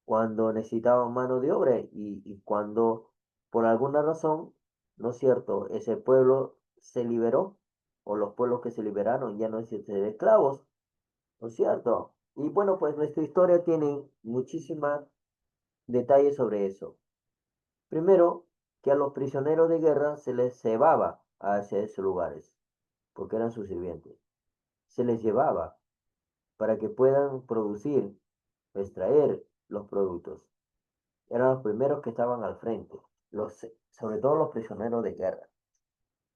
cuando necesitaban mano de obra y cuando por alguna razón, ¿no es cierto?, ese pueblo se liberó o los pueblos que se liberaron ya no existen esclavos, ¿no es cierto? Y bueno, pues nuestra historia tiene muchísimos detalles sobre eso. Primero, que a los prisioneros de guerra se les llevaba hacia esos lugares, porque eran sus sirvientes. Se les llevaba para que puedan producir, extraer los productos. Eran los primeros que estaban al frente, sobre todo los prisioneros de guerra.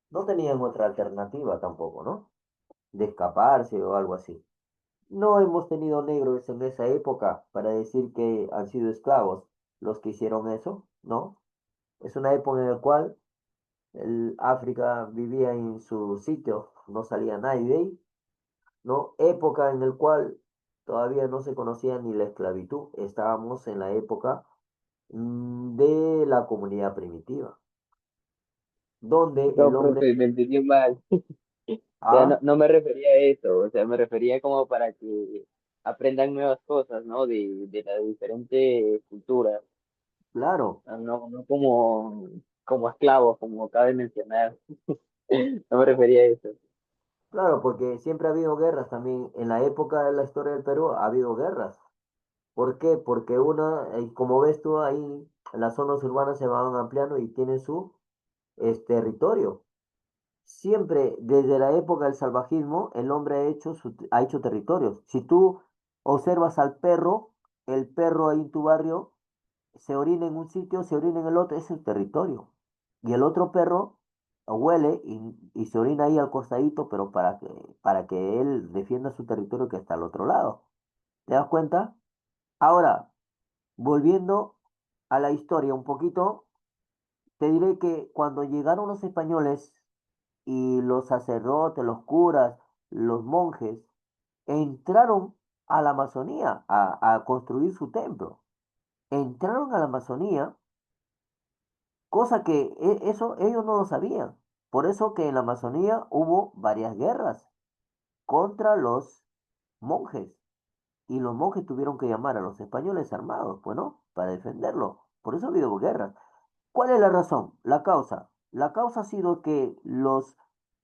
No tenían otra alternativa tampoco, ¿no? De escaparse o algo así. No hemos tenido negros en esa época para decir que han sido esclavos los que hicieron eso, ¿no? Es una época en la cual el África vivía en su sitio, no salía nadie de ahí, ¿no? Época en la cual todavía no se conocía ni la esclavitud. Estábamos en la época de la comunidad primitiva, donde el No, hombre... profe, me entendí mal. O sea, no, Ah, no me refería a eso, o sea, me refería como para que aprendan nuevas cosas, ¿no? De las diferentes culturas, claro, no como, como esclavos, como cabe mencionar. No me refería a eso. claro, porque siempre ha habido guerras también. En la época de la historia del Perú ha habido guerras. ¿Por qué? Porque como ves tú ahí, las zonas urbanas se van ampliando y tienen su territorio. Siempre, desde la época del salvajismo, el hombre ha hecho territorios. Si tú observas al perro, el perro ahí en tu barrio se orina en un sitio, se orina en el otro, ese es su territorio. Y el otro perro huele y se orina ahí al costadito, pero para que él defienda su territorio que está al otro lado. ¿Te das cuenta? Ahora, volviendo a la historia un poquito, te diré que cuando llegaron los españoles y los sacerdotes, los curas, los monjes, entraron a la Amazonía a construir su templo. Entraron a la Amazonía, cosa que eso ellos no lo sabían. Por eso que en la Amazonía hubo varias guerras contra los monjes. Y los monjes tuvieron que llamar a los españoles armados, pues no, para defenderlo. Por eso ha habido guerras. ¿Cuál es la razón? La causa. La causa ha sido que los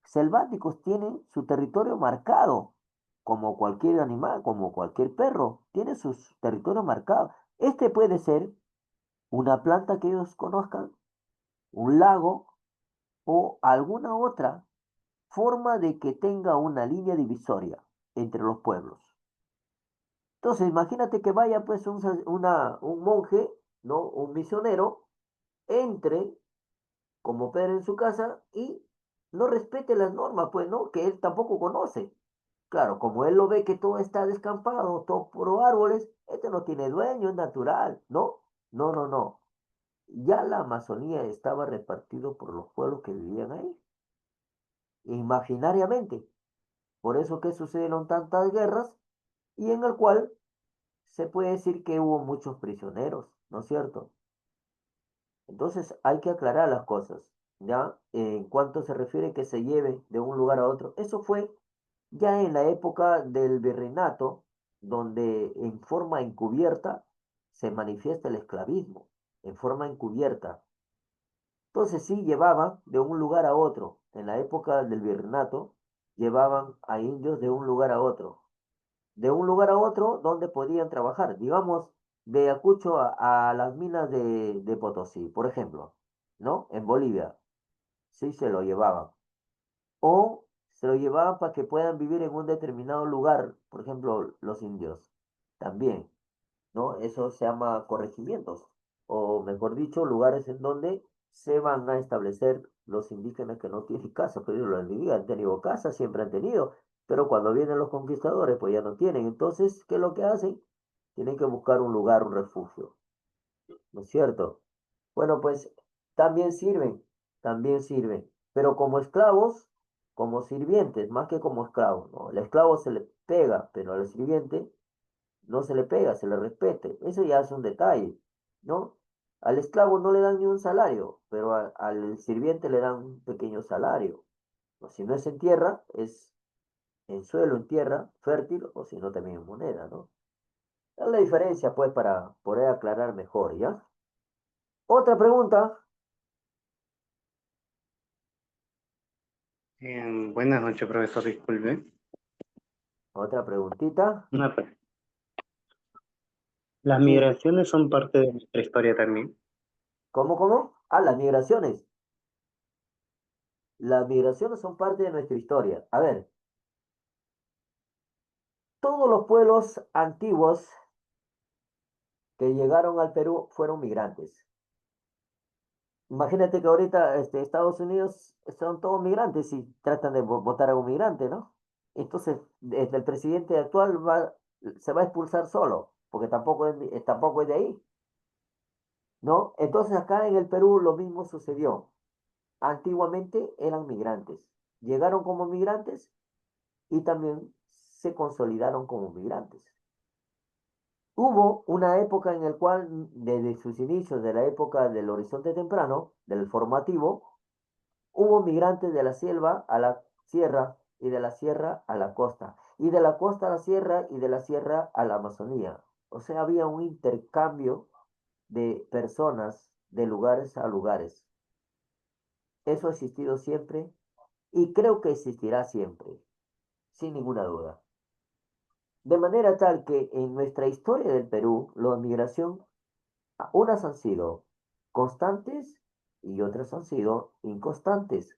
selváticos tienen su territorio marcado, como cualquier animal, como cualquier perro, tiene sus territorios marcados. Este puede ser una planta que ellos conozcan, un lago o alguna otra forma de que tenga una línea divisoria entre los pueblos. Entonces, imagínate que vaya pues un monje, ¿no? Un misionero, entre como Pedro en su casa y no respete las normas, pues, ¿no? Que él tampoco conoce. Claro, como él lo ve que todo está descampado, todo por árboles, este no tiene dueño, es natural, ¿no? No, no, no. Ya la Amazonía estaba repartido por los pueblos que vivían ahí, imaginariamente. Por eso que sucedieron tantas guerras y en el cual se puede decir que hubo muchos prisioneros, ¿no es cierto? Entonces hay que aclarar las cosas, ¿ya? En cuanto se refiere que se lleve de un lugar a otro, eso fue ya en la época del virreinato, donde en forma encubierta se manifiesta el esclavismo, en forma encubierta. Entonces sí llevaban de un lugar a otro, en la época del virreinato, llevaban a indios de un lugar a otro, donde podían trabajar, digamos, de Ayacucho a las minas de Potosí, por ejemplo, ¿no? En Bolivia, sí se lo llevaban. O se lo llevaban para que puedan vivir en un determinado lugar, por ejemplo, los indios, también, ¿no? Eso se llama corregimientos, o mejor dicho, lugares en donde se van a establecer los indígenas que no tienen casa, pero ellos lo han vivido, han tenido casa, siempre han tenido, pero cuando vienen los conquistadores, pues ya no tienen. Entonces, ¿qué es lo que hacen? Tienen que buscar un lugar, un refugio, ¿no es cierto? Bueno, pues también sirven, pero como esclavos, como sirvientes, más que como esclavos, ¿no? El esclavo se le pega, pero al sirviente no se le pega, se le respete. Eso ya es un detalle, ¿no? Al esclavo no le dan ni un salario, pero al sirviente le dan un pequeño salario. O si no es en tierra, es en suelo, en tierra fértil, o si no también en moneda, ¿no? Es la diferencia, pues, para poder aclarar mejor, ¿ya? Otra pregunta, Buenas noches, profesor, disculpe. otra preguntita. Una pre- ¿Las Sí, migraciones son parte de nuestra historia también? ¿cómo? Ah, las migraciones. Las migraciones son parte de nuestra historia. A ver, todos los pueblos antiguos que llegaron al Perú fueron migrantes. Imagínate que ahorita Estados Unidos son todos migrantes y tratan de votar a un migrante, ¿no? Entonces, el presidente actual se va a expulsar solo, porque tampoco es de ahí, ¿no? Entonces, acá en el Perú lo mismo sucedió. Antiguamente eran migrantes. Llegaron como migrantes y también se consolidaron como migrantes. Hubo una época en la cual, desde sus inicios, de la época del horizonte temprano, del formativo, hubo migrantes de la selva a la sierra y de la sierra a la costa, y de la costa a la sierra y de la sierra a la Amazonía. O sea, había un intercambio de personas de lugares a lugares. Eso ha existido siempre y creo que existirá siempre, sin ninguna duda. De manera tal que en nuestra historia del Perú, la migración, unas han sido constantes y otras han sido inconstantes.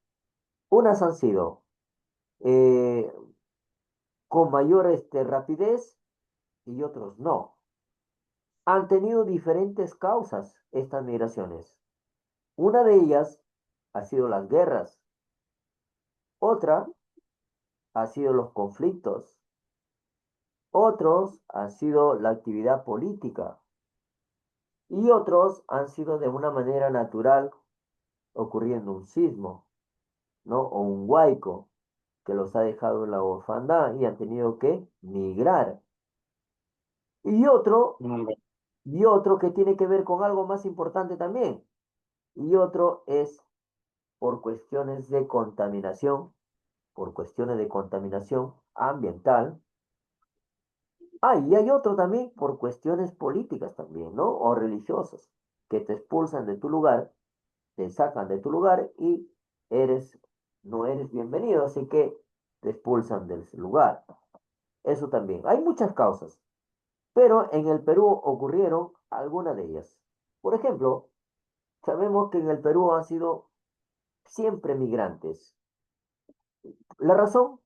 Unas han sido eh, con mayor rapidez y otros no. Han tenido diferentes causas estas migraciones. Una de ellas ha sido las guerras, otra ha sido los conflictos, otros han sido la actividad política y otros han sido de una manera natural ocurriendo un sismo, ¿no? O un huaico que los ha dejado en la orfandad y han tenido que migrar. Y otro No, hombre. Y otro que tiene que ver con algo más importante también. Y otro es por cuestiones de contaminación, por cuestiones de contaminación ambiental. Ah, y hay otro también por cuestiones políticas también, ¿no? O religiosas, que te expulsan de tu lugar, te sacan de tu lugar y eres, no eres bienvenido, así que te expulsan del lugar. Eso también. Hay muchas causas, pero en el Perú ocurrieron algunas de ellas. Por ejemplo, sabemos que en el Perú han sido siempre migrantes. La razón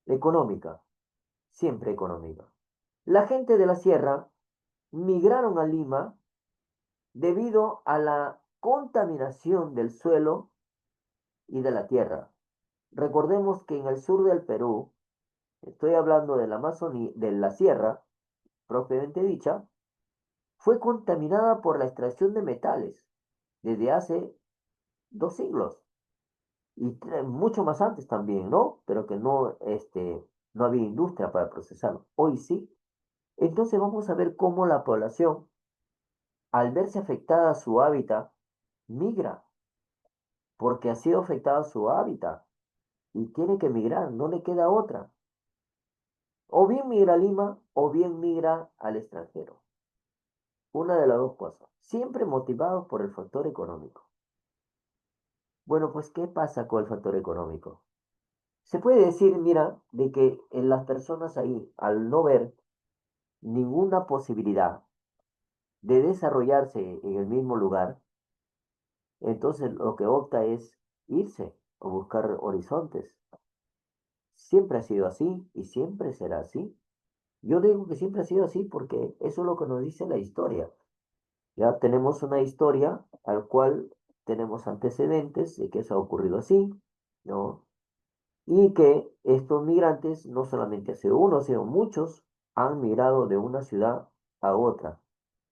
económica, siempre económica. La gente de la sierra migraron a Lima debido a la contaminación del suelo y de la tierra. Recordemos que en el sur del Perú, estoy hablando de la Amazonía, de la sierra, propiamente dicha, fue contaminada por la extracción de metales desde hace 2 siglos. Y mucho más antes también, ¿no? Pero que no, no había industria para procesarlo. Hoy sí. Entonces vamos a ver cómo la población, al verse afectada su hábitat, migra, porque ha sido afectada su hábitat y tiene que migrar, no le queda otra. O bien migra a Lima o bien migra al extranjero. Una de las dos cosas, siempre motivados por el factor económico. Bueno, pues, ¿qué pasa con el factor económico? Se puede decir, mira, de que en las personas ahí, al no ver ninguna posibilidad de desarrollarse en el mismo lugar, entonces lo que opta es irse o buscar horizontes. Siempre ha sido así y siempre será así. Yo digo que siempre ha sido así porque eso es lo que nos dice la historia. Ya tenemos una historia al cual tenemos antecedentes de que eso ha ocurrido así, ¿no? Y que estos migrantes, no solamente ha sido uno, sino muchos, han migrado de una ciudad a otra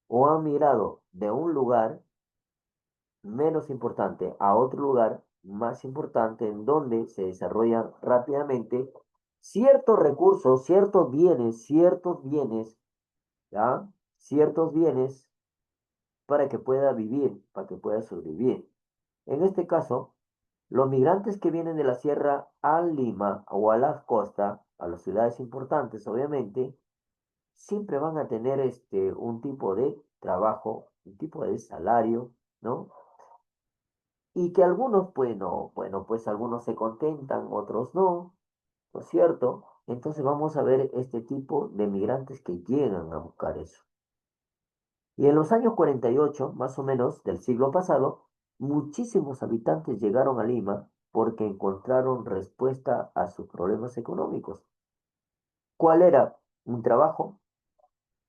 o han migrado de un lugar menos importante a otro lugar más importante en donde se desarrollan rápidamente ciertos recursos, ciertos bienes, ¿ya? Ciertos bienes para que pueda vivir, para que pueda sobrevivir. En este caso, los migrantes que vienen de la sierra a Lima o a la costa, a las ciudades importantes, obviamente, siempre van a tener un tipo de trabajo, un tipo de salario, ¿no? Y que algunos, bueno, pues algunos se contentan, otros no, ¿no es cierto? Entonces vamos a ver este tipo de migrantes que llegan a buscar eso. Y en los años 48, más o menos, del siglo pasado, muchísimos habitantes llegaron a Lima porque encontraron respuesta a sus problemas económicos. ¿Cuál era? Un trabajo,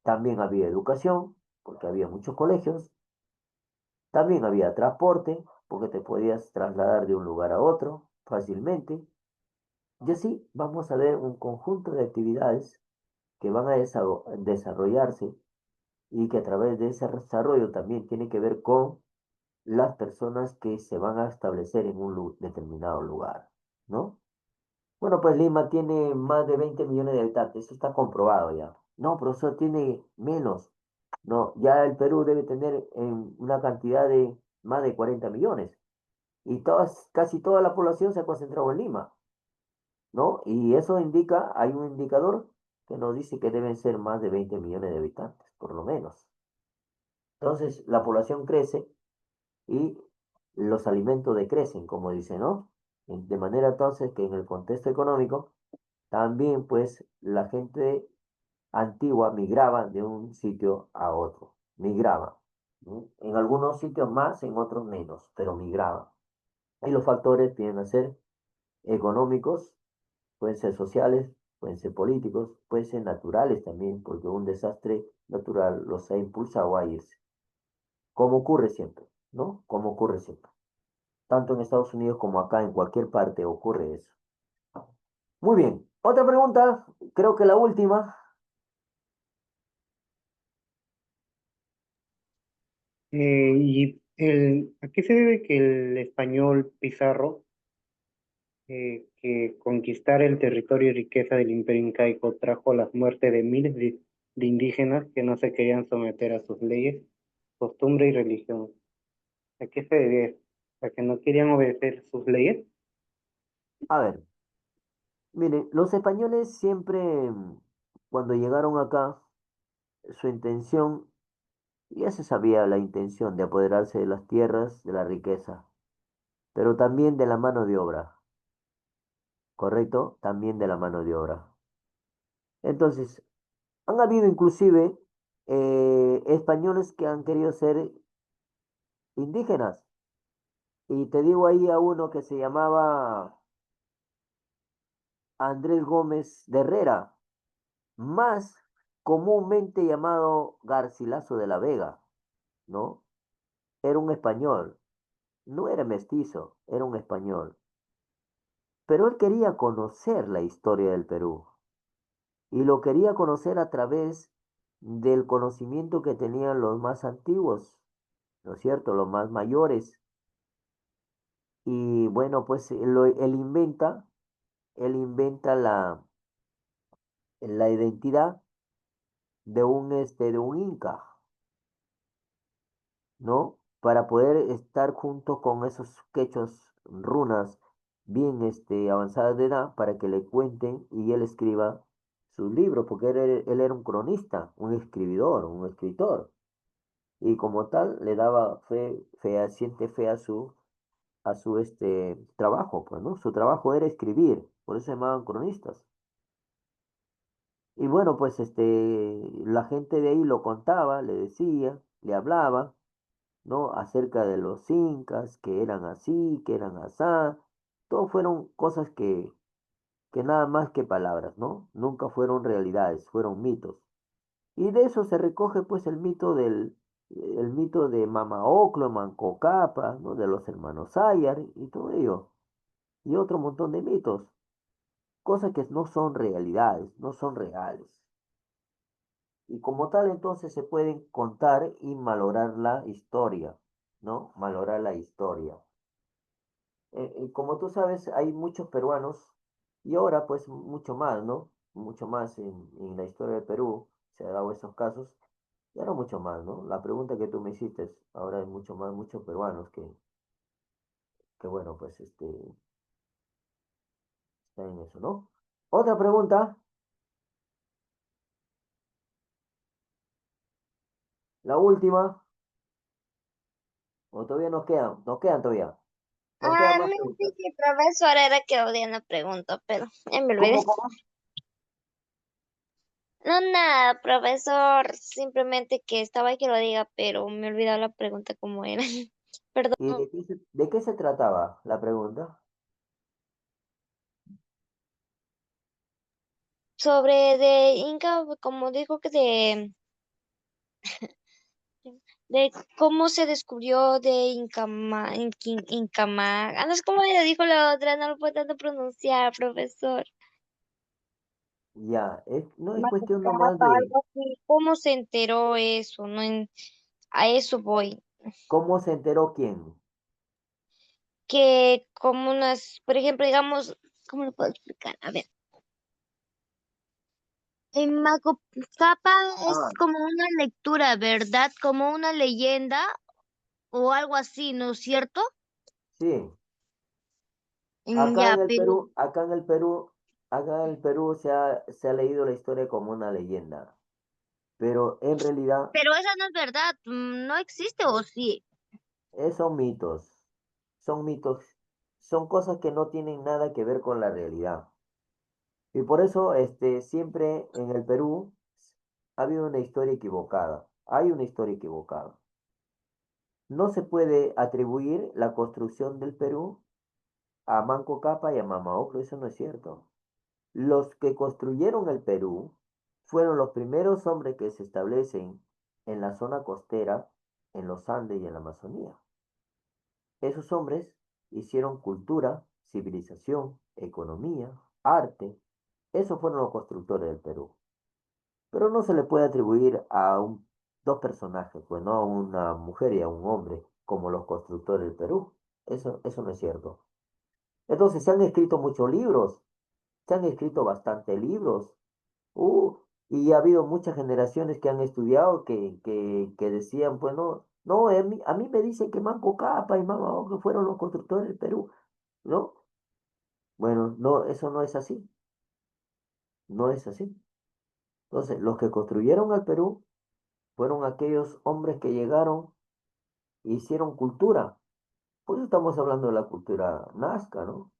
también había educación, porque había muchos colegios, también había transporte, porque te podías trasladar de un lugar a otro fácilmente. Y así vamos a ver un conjunto de actividades que van a desarrollarse y que a través de ese desarrollo también tiene que ver con las personas que se van a establecer en un determinado lugar, ¿no? Bueno, pues Lima tiene más de 20 millones de habitantes, eso está comprobado ya. No, profesor, tiene menos. No, ya el Perú debe tener una cantidad de más de 40 millones y casi toda la población se ha concentrado en Lima, ¿no? Y eso indica, hay un indicador que nos dice que deben ser más de 20 millones de habitantes, por lo menos. Entonces, la población crece y los alimentos decrecen, como dice, ¿no? De manera entonces que en el contexto económico, también pues la gente antigua migraba de un sitio a otro, migraba, ¿no? En algunos sitios más, en otros menos, pero migraba. Y los factores tienden a ser económicos, pueden ser sociales, pueden ser políticos, pueden ser naturales también, porque un desastre natural los ha impulsado a irse, como ocurre siempre, ¿no? Como ocurre siempre. Tanto en Estados Unidos como acá, en cualquier parte ocurre eso. Muy bien, otra pregunta, creo que la última. ¿A qué se debe que el español Pizarro, que conquistar el territorio y riqueza del imperio incaico trajo la muerte de miles de indígenas que no se querían someter a sus leyes, costumbres y religión? ¿A qué se debe? ¿A que no querían obedecer sus leyes? A ver, mire, los españoles siempre, cuando llegaron acá, su intención, ya se sabía la intención de apoderarse de las tierras, de la riqueza, pero también de la mano de obra, ¿correcto? También de la mano de obra. Entonces, han habido inclusive españoles que han querido ser indígenas. Y te digo ahí a uno que se llamaba Andrés Gómez de Herrera, más comúnmente llamado Garcilaso de la Vega, ¿no? Era un español, no era mestizo, era un español. Pero él quería conocer la historia del Perú y lo quería conocer a través del conocimiento que tenían los más antiguos, ¿no es cierto? Los más mayores. Y bueno, pues él inventa la identidad de un inca, ¿no? Para poder estar junto con esos quechos, runas bien avanzadas de edad, para que le cuenten y él escriba sus libros, porque él era un cronista, un escribidor, un escritor, y como tal le daba fehaciente fe a su trabajo, pues, ¿no? Su trabajo era escribir, por eso se llamaban cronistas. Y bueno, pues la gente de ahí lo contaba, le decía, le hablaba, ¿no? Acerca de los incas, que eran así, que eran asá. Todo fueron cosas que nada más que palabras, ¿no? Nunca fueron realidades, fueron mitos. Y de eso se recoge pues el mito de Mama Oclo, Manco Cápac, ¿no? De los hermanos Sayar y todo ello. Y otro montón de mitos. Cosas que no son realidades, no son reales. Y como tal, entonces se pueden contar y malograr la historia, ¿no? Malograr la historia. Como tú sabes, hay muchos peruanos y ahora pues mucho más, ¿no? Mucho más en la historia de Perú se han dado esos casos y ahora mucho más, ¿no? La pregunta que tú me hiciste, ahora hay mucho más, muchos peruanos que bueno, pues están en eso, ¿no? Otra pregunta. La última, o todavía nos quedan todavía. Nos quedan Ah, más me preguntas. dije, profesor, era que odié una pregunta, pero ya me olvidé. ¿Cómo? No, nada, profesor, simplemente que estaba y que lo diga, pero me he olvidado la pregunta como era. Perdón. ¿Y de qué se trataba la pregunta? Sobre de Inca, como dijo que de cómo se descubrió de Incama, no sé cómo le dijo la otra, no lo puedo tanto pronunciar, profesor. Ya, no es cuestión nomás Macucapa, de algo así. ¿Cómo se enteró eso? No, a eso voy. cómo se enteró quién. Que como unas, por ejemplo, digamos, ¿cómo lo puedo explicar? A ver. En Macocapa Ah, es como una lectura, ¿verdad? Como una leyenda o algo así, ¿no es cierto? sí. Ya, pero, Acá en el Perú se ha leído la historia como una leyenda, pero en realidad pero esa no es verdad, no existe o sí. son mitos, son mitos, son cosas que no tienen nada que ver con la realidad. Y por eso, siempre en el Perú ha habido una historia equivocada, hay una historia equivocada. No se puede atribuir la construcción del Perú a Manco Cápac y a Mama Ocllo, eso no es cierto. Los que construyeron el Perú fueron los primeros hombres que se establecen en la zona costera, en los Andes y en la Amazonía. Esos hombres hicieron cultura, civilización, economía, arte. Esos fueron los constructores del Perú. Pero no se le puede atribuir a dos personajes, pues no a una mujer y a un hombre, como los constructores del Perú. Eso no es cierto. Entonces se han escrito muchos libros, se han escrito bastantes libros. Uh, y ha habido muchas generaciones que han estudiado que decían, pues no, no, a mí me dicen que Manco Cápac y Mama Ocllo fueron los constructores del Perú, ¿no? Bueno, no, eso no es así, no es así. Entonces, los que construyeron al Perú fueron aquellos hombres que llegaron e hicieron cultura. Por eso estamos hablando de la cultura nazca, ¿no?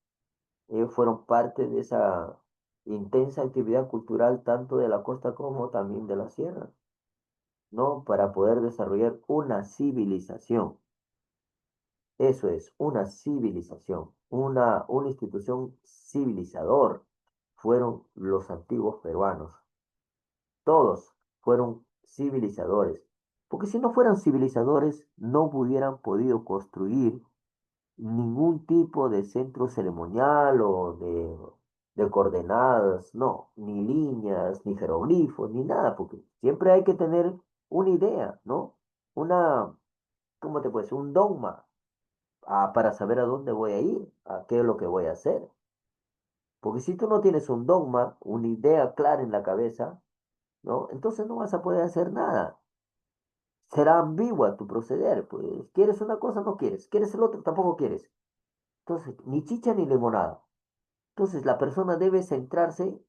Ellos fueron parte de esa intensa actividad cultural tanto de la costa como también de la sierra. ¿No? Para poder desarrollar una civilización. Eso es, una civilización, una institución civilizador. Fueron los antiguos peruanos. Todos fueron civilizadores. Porque si no fueran civilizadores, no hubieran podido construir ningún tipo de centro ceremonial o de coordenadas, no, ni líneas, ni jeroglifos, ni nada, porque siempre hay que tener una idea, ¿no? Una, ¿cómo te puedes decir? Un dogma, para saber a dónde voy a ir, a qué es lo que voy a hacer. Porque si tú no tienes un dogma, una idea clara en la cabeza, ¿no? Entonces no vas a poder hacer nada. Será ambigua tu proceder, pues quieres una cosa, no quieres, quieres el otro, tampoco quieres. Entonces, ni chicha ni limonada. Entonces, la persona debe centrarse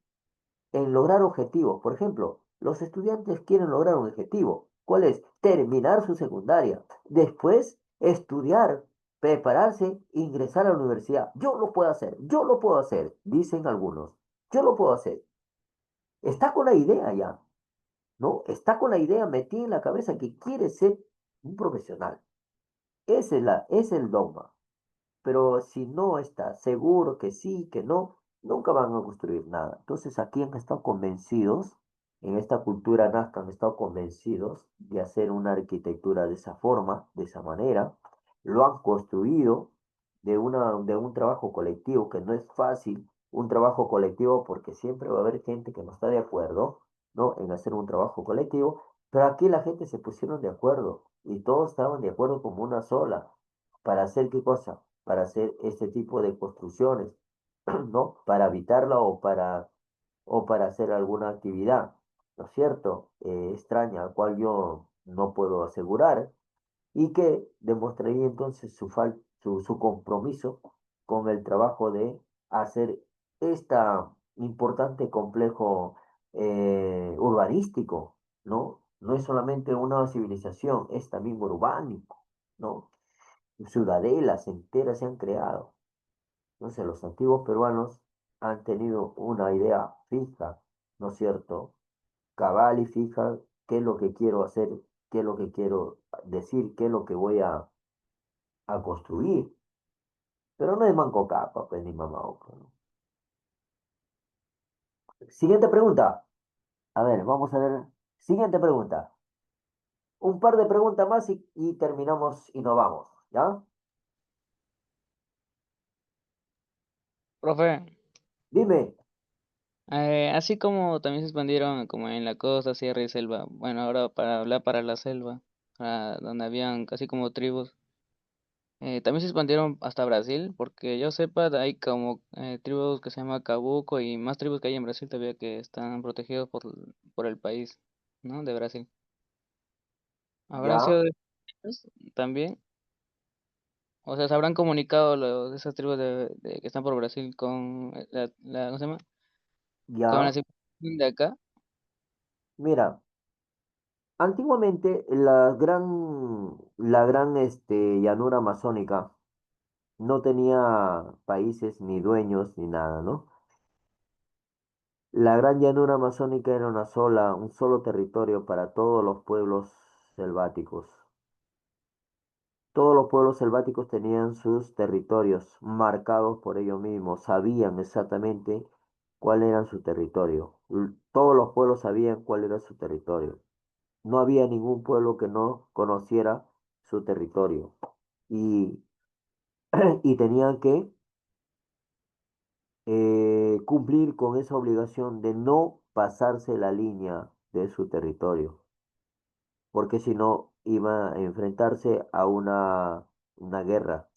en lograr objetivos. Por ejemplo, los estudiantes quieren lograr un objetivo. ¿Cuál es? Terminar su secundaria. Después, estudiar, prepararse, ingresar a la universidad. Yo lo puedo hacer, yo lo puedo hacer, dicen algunos. Yo lo puedo hacer. Está con la idea ya, ¿no? Está con la idea metida en la cabeza que quiere ser un profesional. Ese es el dogma. Pero si no está seguro que sí, que no, nunca van a construir nada. Entonces aquí han estado convencidos, en esta cultura nazca han estado convencidos de hacer una arquitectura de esa forma, de esa manera. Lo han construido de un trabajo colectivo que no es fácil, un trabajo colectivo porque siempre va a haber gente que no está de acuerdo, ¿no? En hacer un trabajo colectivo, pero aquí la gente se pusieron de acuerdo y todos estaban de acuerdo como una sola. ¿Para hacer qué cosa? Para hacer este tipo de construcciones, ¿no? Para habitarla o para hacer alguna actividad, ¿no es cierto? Extraña, al cual yo no puedo asegurar, y que demostraría entonces su compromiso con el trabajo de hacer este importante complejo urbanístico, ¿no? No es solamente una civilización, es también urbánico, ¿no? Ciudadelas enteras se han creado. Entonces, los antiguos peruanos han tenido una idea fija, ¿no es cierto? Cabal y fija, qué es lo que quiero hacer, qué es lo que quiero decir, qué es lo que voy a construir. Pero no es manco capa, pues, ni mamá oca, ¿no? Siguiente pregunta. A ver, vamos a ver. Siguiente pregunta. Un par de preguntas más y terminamos y nos vamos, ¿ya? Profe, Dime, así como también se expandieron como en la costa, sierra y selva, bueno, ahora para hablar para la selva, donde habían casi como tribus, también se expandieron hasta Brasil, porque yo sepa, hay como tribus que se llama Cabuco y más tribus que hay en Brasil todavía que están protegidos por el país, ¿no? De Brasil. ¿Habrán ya, sido de ellos también? O sea, ¿se habrán comunicado esas tribus que están por Brasil con ¿cómo se llama? Con la ya. civilización de acá? Mira, antiguamente la gran llanura amazónica no tenía países ni dueños ni nada, ¿no? La gran llanura amazónica era un solo territorio para todos los pueblos selváticos. Todos los pueblos selváticos tenían sus territorios marcados por ellos mismos, sabían exactamente cuál era su territorio. Todos los pueblos sabían cuál era su territorio. No había ningún pueblo que no conociera su territorio. Y, y tenían que cumplir con esa obligación de no pasarse la línea de su territorio, porque si no iba a enfrentarse a una guerra.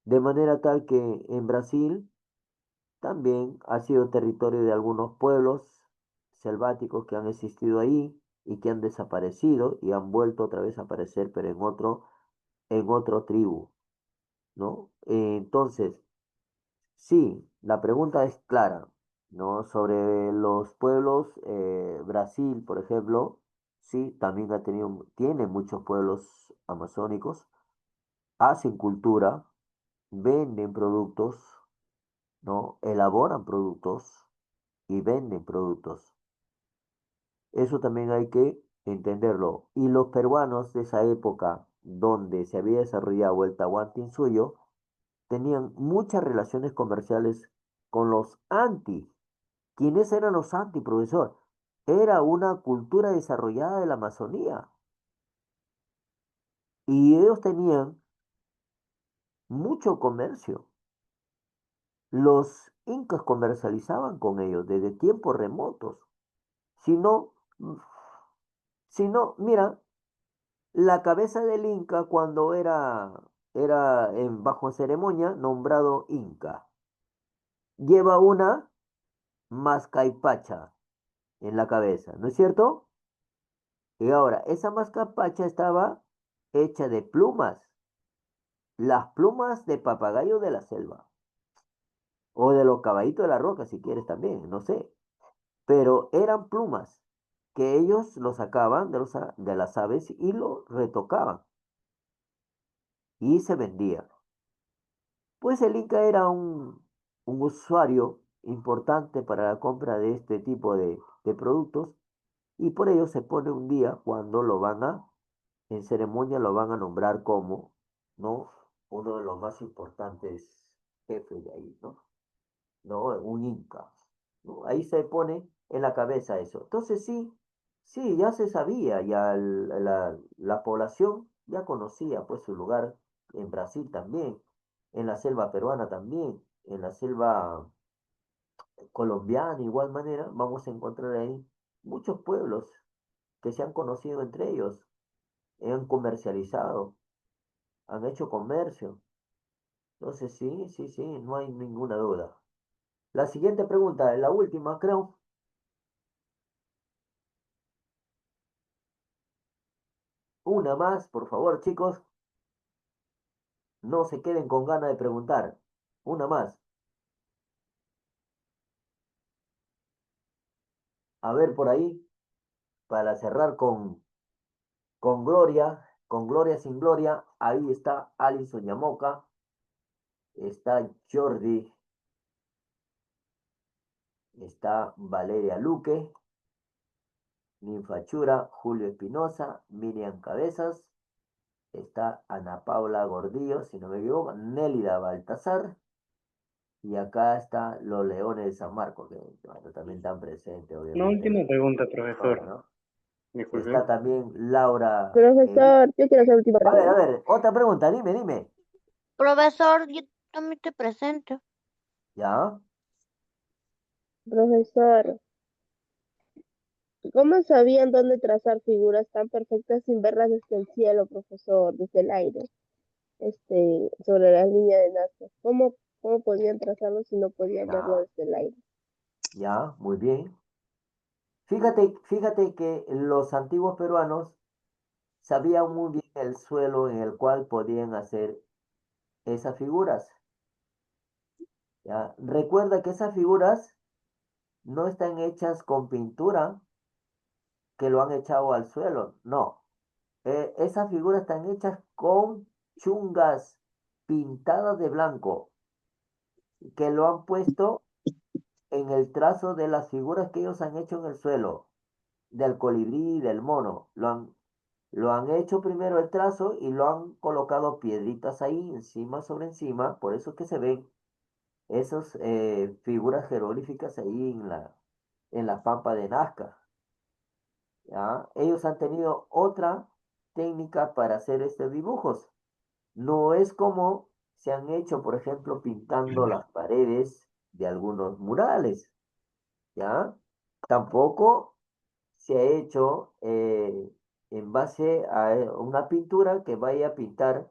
De manera tal que en Brasil también ha sido territorio de algunos pueblos selváticos que han existido ahí y que han desaparecido y han vuelto otra vez a aparecer, pero en otro tribu, ¿no? Entonces, sí, la pregunta es clara, ¿no? Sobre los pueblos, Brasil, por ejemplo, sí, también tiene muchos pueblos amazónicos, hacen cultura, venden productos, ¿no? Elaboran productos y venden productos. Eso también hay que entenderlo. Y los peruanos de esa época, donde se había desarrollado el Tahuantinsuyo, tenían muchas relaciones comerciales con los anti. ¿Quiénes eran los anti, profesor? Era una cultura desarrollada de la Amazonía. Y ellos tenían mucho comercio. Los incas comercializaban con ellos desde tiempos remotos. Si no, mira, la cabeza del Inca cuando era bajo ceremonia nombrado Inca, lleva una mascaipacha en la cabeza, ¿no es cierto? Y ahora, esa mascapacha estaba hecha de plumas, las plumas de papagayo de la selva, o de los caballitos de la roca, si quieres también, no sé. Pero eran plumas que ellos lo sacaban de las aves y lo retocaban y se vendía. Pues el Inca era un usuario importante para la compra de este tipo de productos y por ello se pone un día cuando en ceremonia lo van a nombrar como, ¿no? Uno de los más importantes jefes de ahí, ¿no? ¿No? Un Inca, ¿no? Ahí se pone en la cabeza eso. Entonces sí, sí, ya se sabía, ya la población ya conocía pues su lugar en Brasil también, en la selva peruana también, en la selva colombiana, igual manera, vamos a encontrar ahí muchos pueblos que se han conocido entre ellos, han comercializado, han hecho comercio. Entonces sí, sí, sí, no hay ninguna duda. La siguiente pregunta, la última, creo. Una más, por favor, chicos. No se queden con ganas de preguntar. Una más. A ver por ahí. para cerrar con Gloria, con Gloria sin Gloria, ahí está Alison Yamoca, está Jordi, está Valeria Luque, Ninfa Chura, Julio Espinosa, Miriam Cabezas, está Ana Paula Gordillo, si no me equivoco, Nélida Baltasar, y acá están los Leones de San Marcos, que bueno, también están presentes, Una obviamente. última pregunta, Ahora, profesor. ¿no? Disculpe. Está también Laura. Profesor, yo quiero hacer última A pregunta. ver, otra pregunta, dime. Profesor, yo también te presento. ¿Ya? Profesor, ¿cómo sabían dónde trazar figuras tan perfectas sin verlas desde el cielo, profesor, desde el aire, sobre las líneas de Nazca? ¿Cómo podían trazarlo si no podían verlo Ya, desde el aire? ya, muy bien. Fíjate que los antiguos peruanos sabían muy bien el suelo en el cual podían hacer esas figuras. ¿Ya? Recuerda que esas figuras no están hechas con pintura que lo han echado al suelo, no. Esas figuras están hechas con chungas pintadas de blanco que lo han puesto en el trazo de las figuras que ellos han hecho en el suelo, del colibrí, del mono. Lo han hecho primero el trazo y lo han colocado piedritas ahí encima sobre encima, por eso es que se ven esas figuras jeroglíficas ahí en la pampa de Nazca. ¿Ya? Ellos han tenido otra técnica para hacer estos dibujos. No es como se han hecho, por ejemplo, pintando las paredes de algunos murales, ¿ya? Tampoco se ha hecho en base a una pintura que vaya a pintar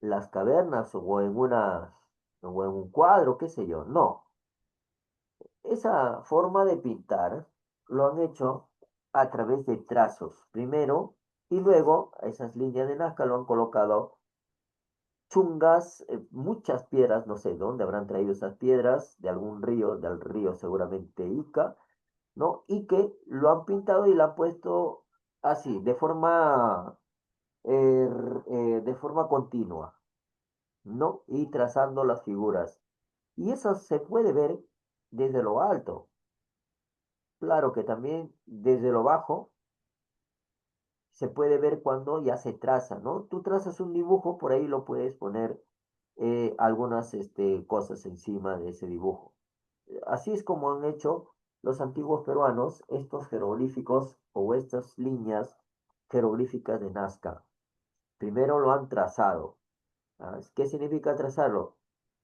las cavernas o en un cuadro, qué sé yo. No, esa forma de pintar lo han hecho a través de trazos primero y luego a esas líneas de Nazca lo han colocado chungas, muchas piedras, no sé de dónde habrán traído esas piedras, de algún río, del río seguramente Ica, ¿no? Y que lo han pintado y lo han puesto así, de forma continua, ¿no? Y trazando las figuras. Y eso se puede ver desde lo alto. Claro que también desde lo bajo se puede ver cuando ya se traza, ¿no? Tú trazas un dibujo, por ahí lo puedes poner algunas cosas encima de ese dibujo. Así es como han hecho los antiguos peruanos estos jeroglíficos o estas líneas jeroglíficas de Nazca. Primero lo han trazado. ¿Qué significa trazarlo?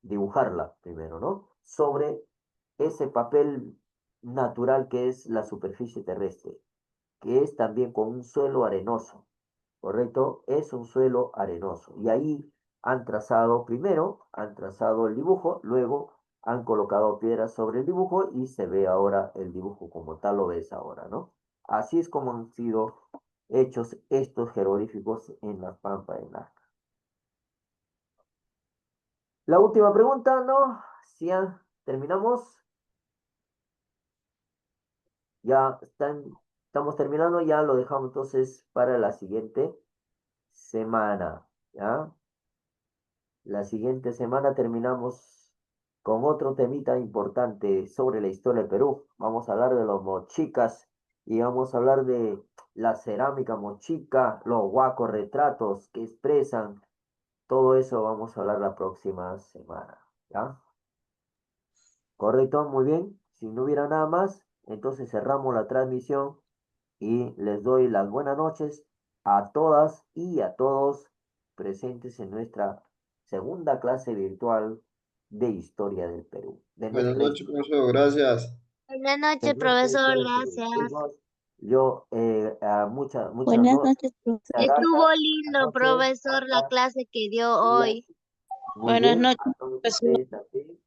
Dibujarla primero, ¿no? Sobre ese papel natural que es la superficie terrestre, que es también con un suelo arenoso, ¿correcto? Es un suelo arenoso. Y ahí primero han trazado el dibujo, luego han colocado piedras sobre el dibujo y se ve ahora el dibujo como tal lo ves ahora, ¿no? Así es como han sido hechos estos jeroglíficos en la Pampa de Nazca. La última pregunta, ¿no? Si ya terminamos. Estamos terminando, ya lo dejamos entonces para la siguiente semana, ¿ya? La siguiente semana terminamos con otro temita importante sobre la historia del Perú. Vamos a hablar de los mochicas y vamos a hablar de la cerámica mochica, los huacos retratos que expresan. Todo eso vamos a hablar la próxima semana, ¿ya? Correcto, muy bien. Si no hubiera nada más, entonces cerramos la transmisión y les doy las buenas noches a todas y a todos presentes en nuestra segunda clase virtual de Historia del Perú. Buenas noches, profesor. Gracias. Buenas noches, De nuestra profesor, historia del Perú. gracias. Chicos, yo muchas Buenas noches, muchas profesor. gracias. Estuvo Buenas lindo, noches. profesor, la Hasta clase que dio las- hoy. Muy bien, a todos ustedes también.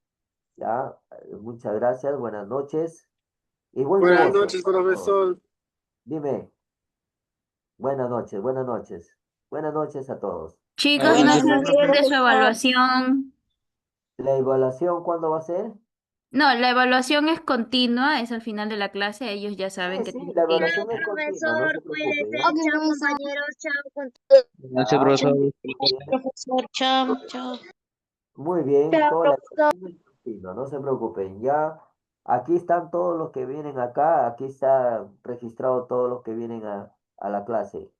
Ya, muchas gracias, buenas noches y buen Buenas negocio noches, para todos. profesor. Dime, buenas noches, buenas noches. Buenas noches a todos. Chicos, Buenas no se noches, olviden de su profesor. evaluación. ¿La evaluación cuándo va a ser? No, la evaluación es continua, es al final de la clase, ellos ya saben que Sí, tienen la que ir. evaluación es continua, no se Profesor, preocupe, cuídese. ¿ya? Ok, Chao, profesor. compañeros. Chao, con Noche, Ya, profesor. Profesor, chao, chao. muy bien, Chao, toda la profesor. evaluación es continua, no se preocupen, ya. Aquí están todos los que vienen acá, aquí está registrado todos los que vienen a la clase.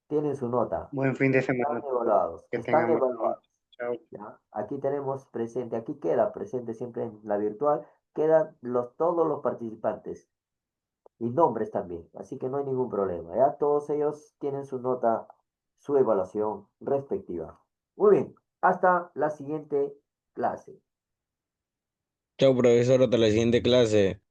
Tienen su nota, Buen fin de semana. están evaluados, Que están tengan buen día. evaluados. Chao. ¿Ya? Aquí tenemos presente, aquí queda presente siempre en la virtual, quedan todos los participantes y nombres también, así que no hay ningún problema, ¿ya? Todos ellos tienen su nota, su evaluación respectiva. Muy bien, hasta la siguiente clase. Chao, profesor, hasta la siguiente clase.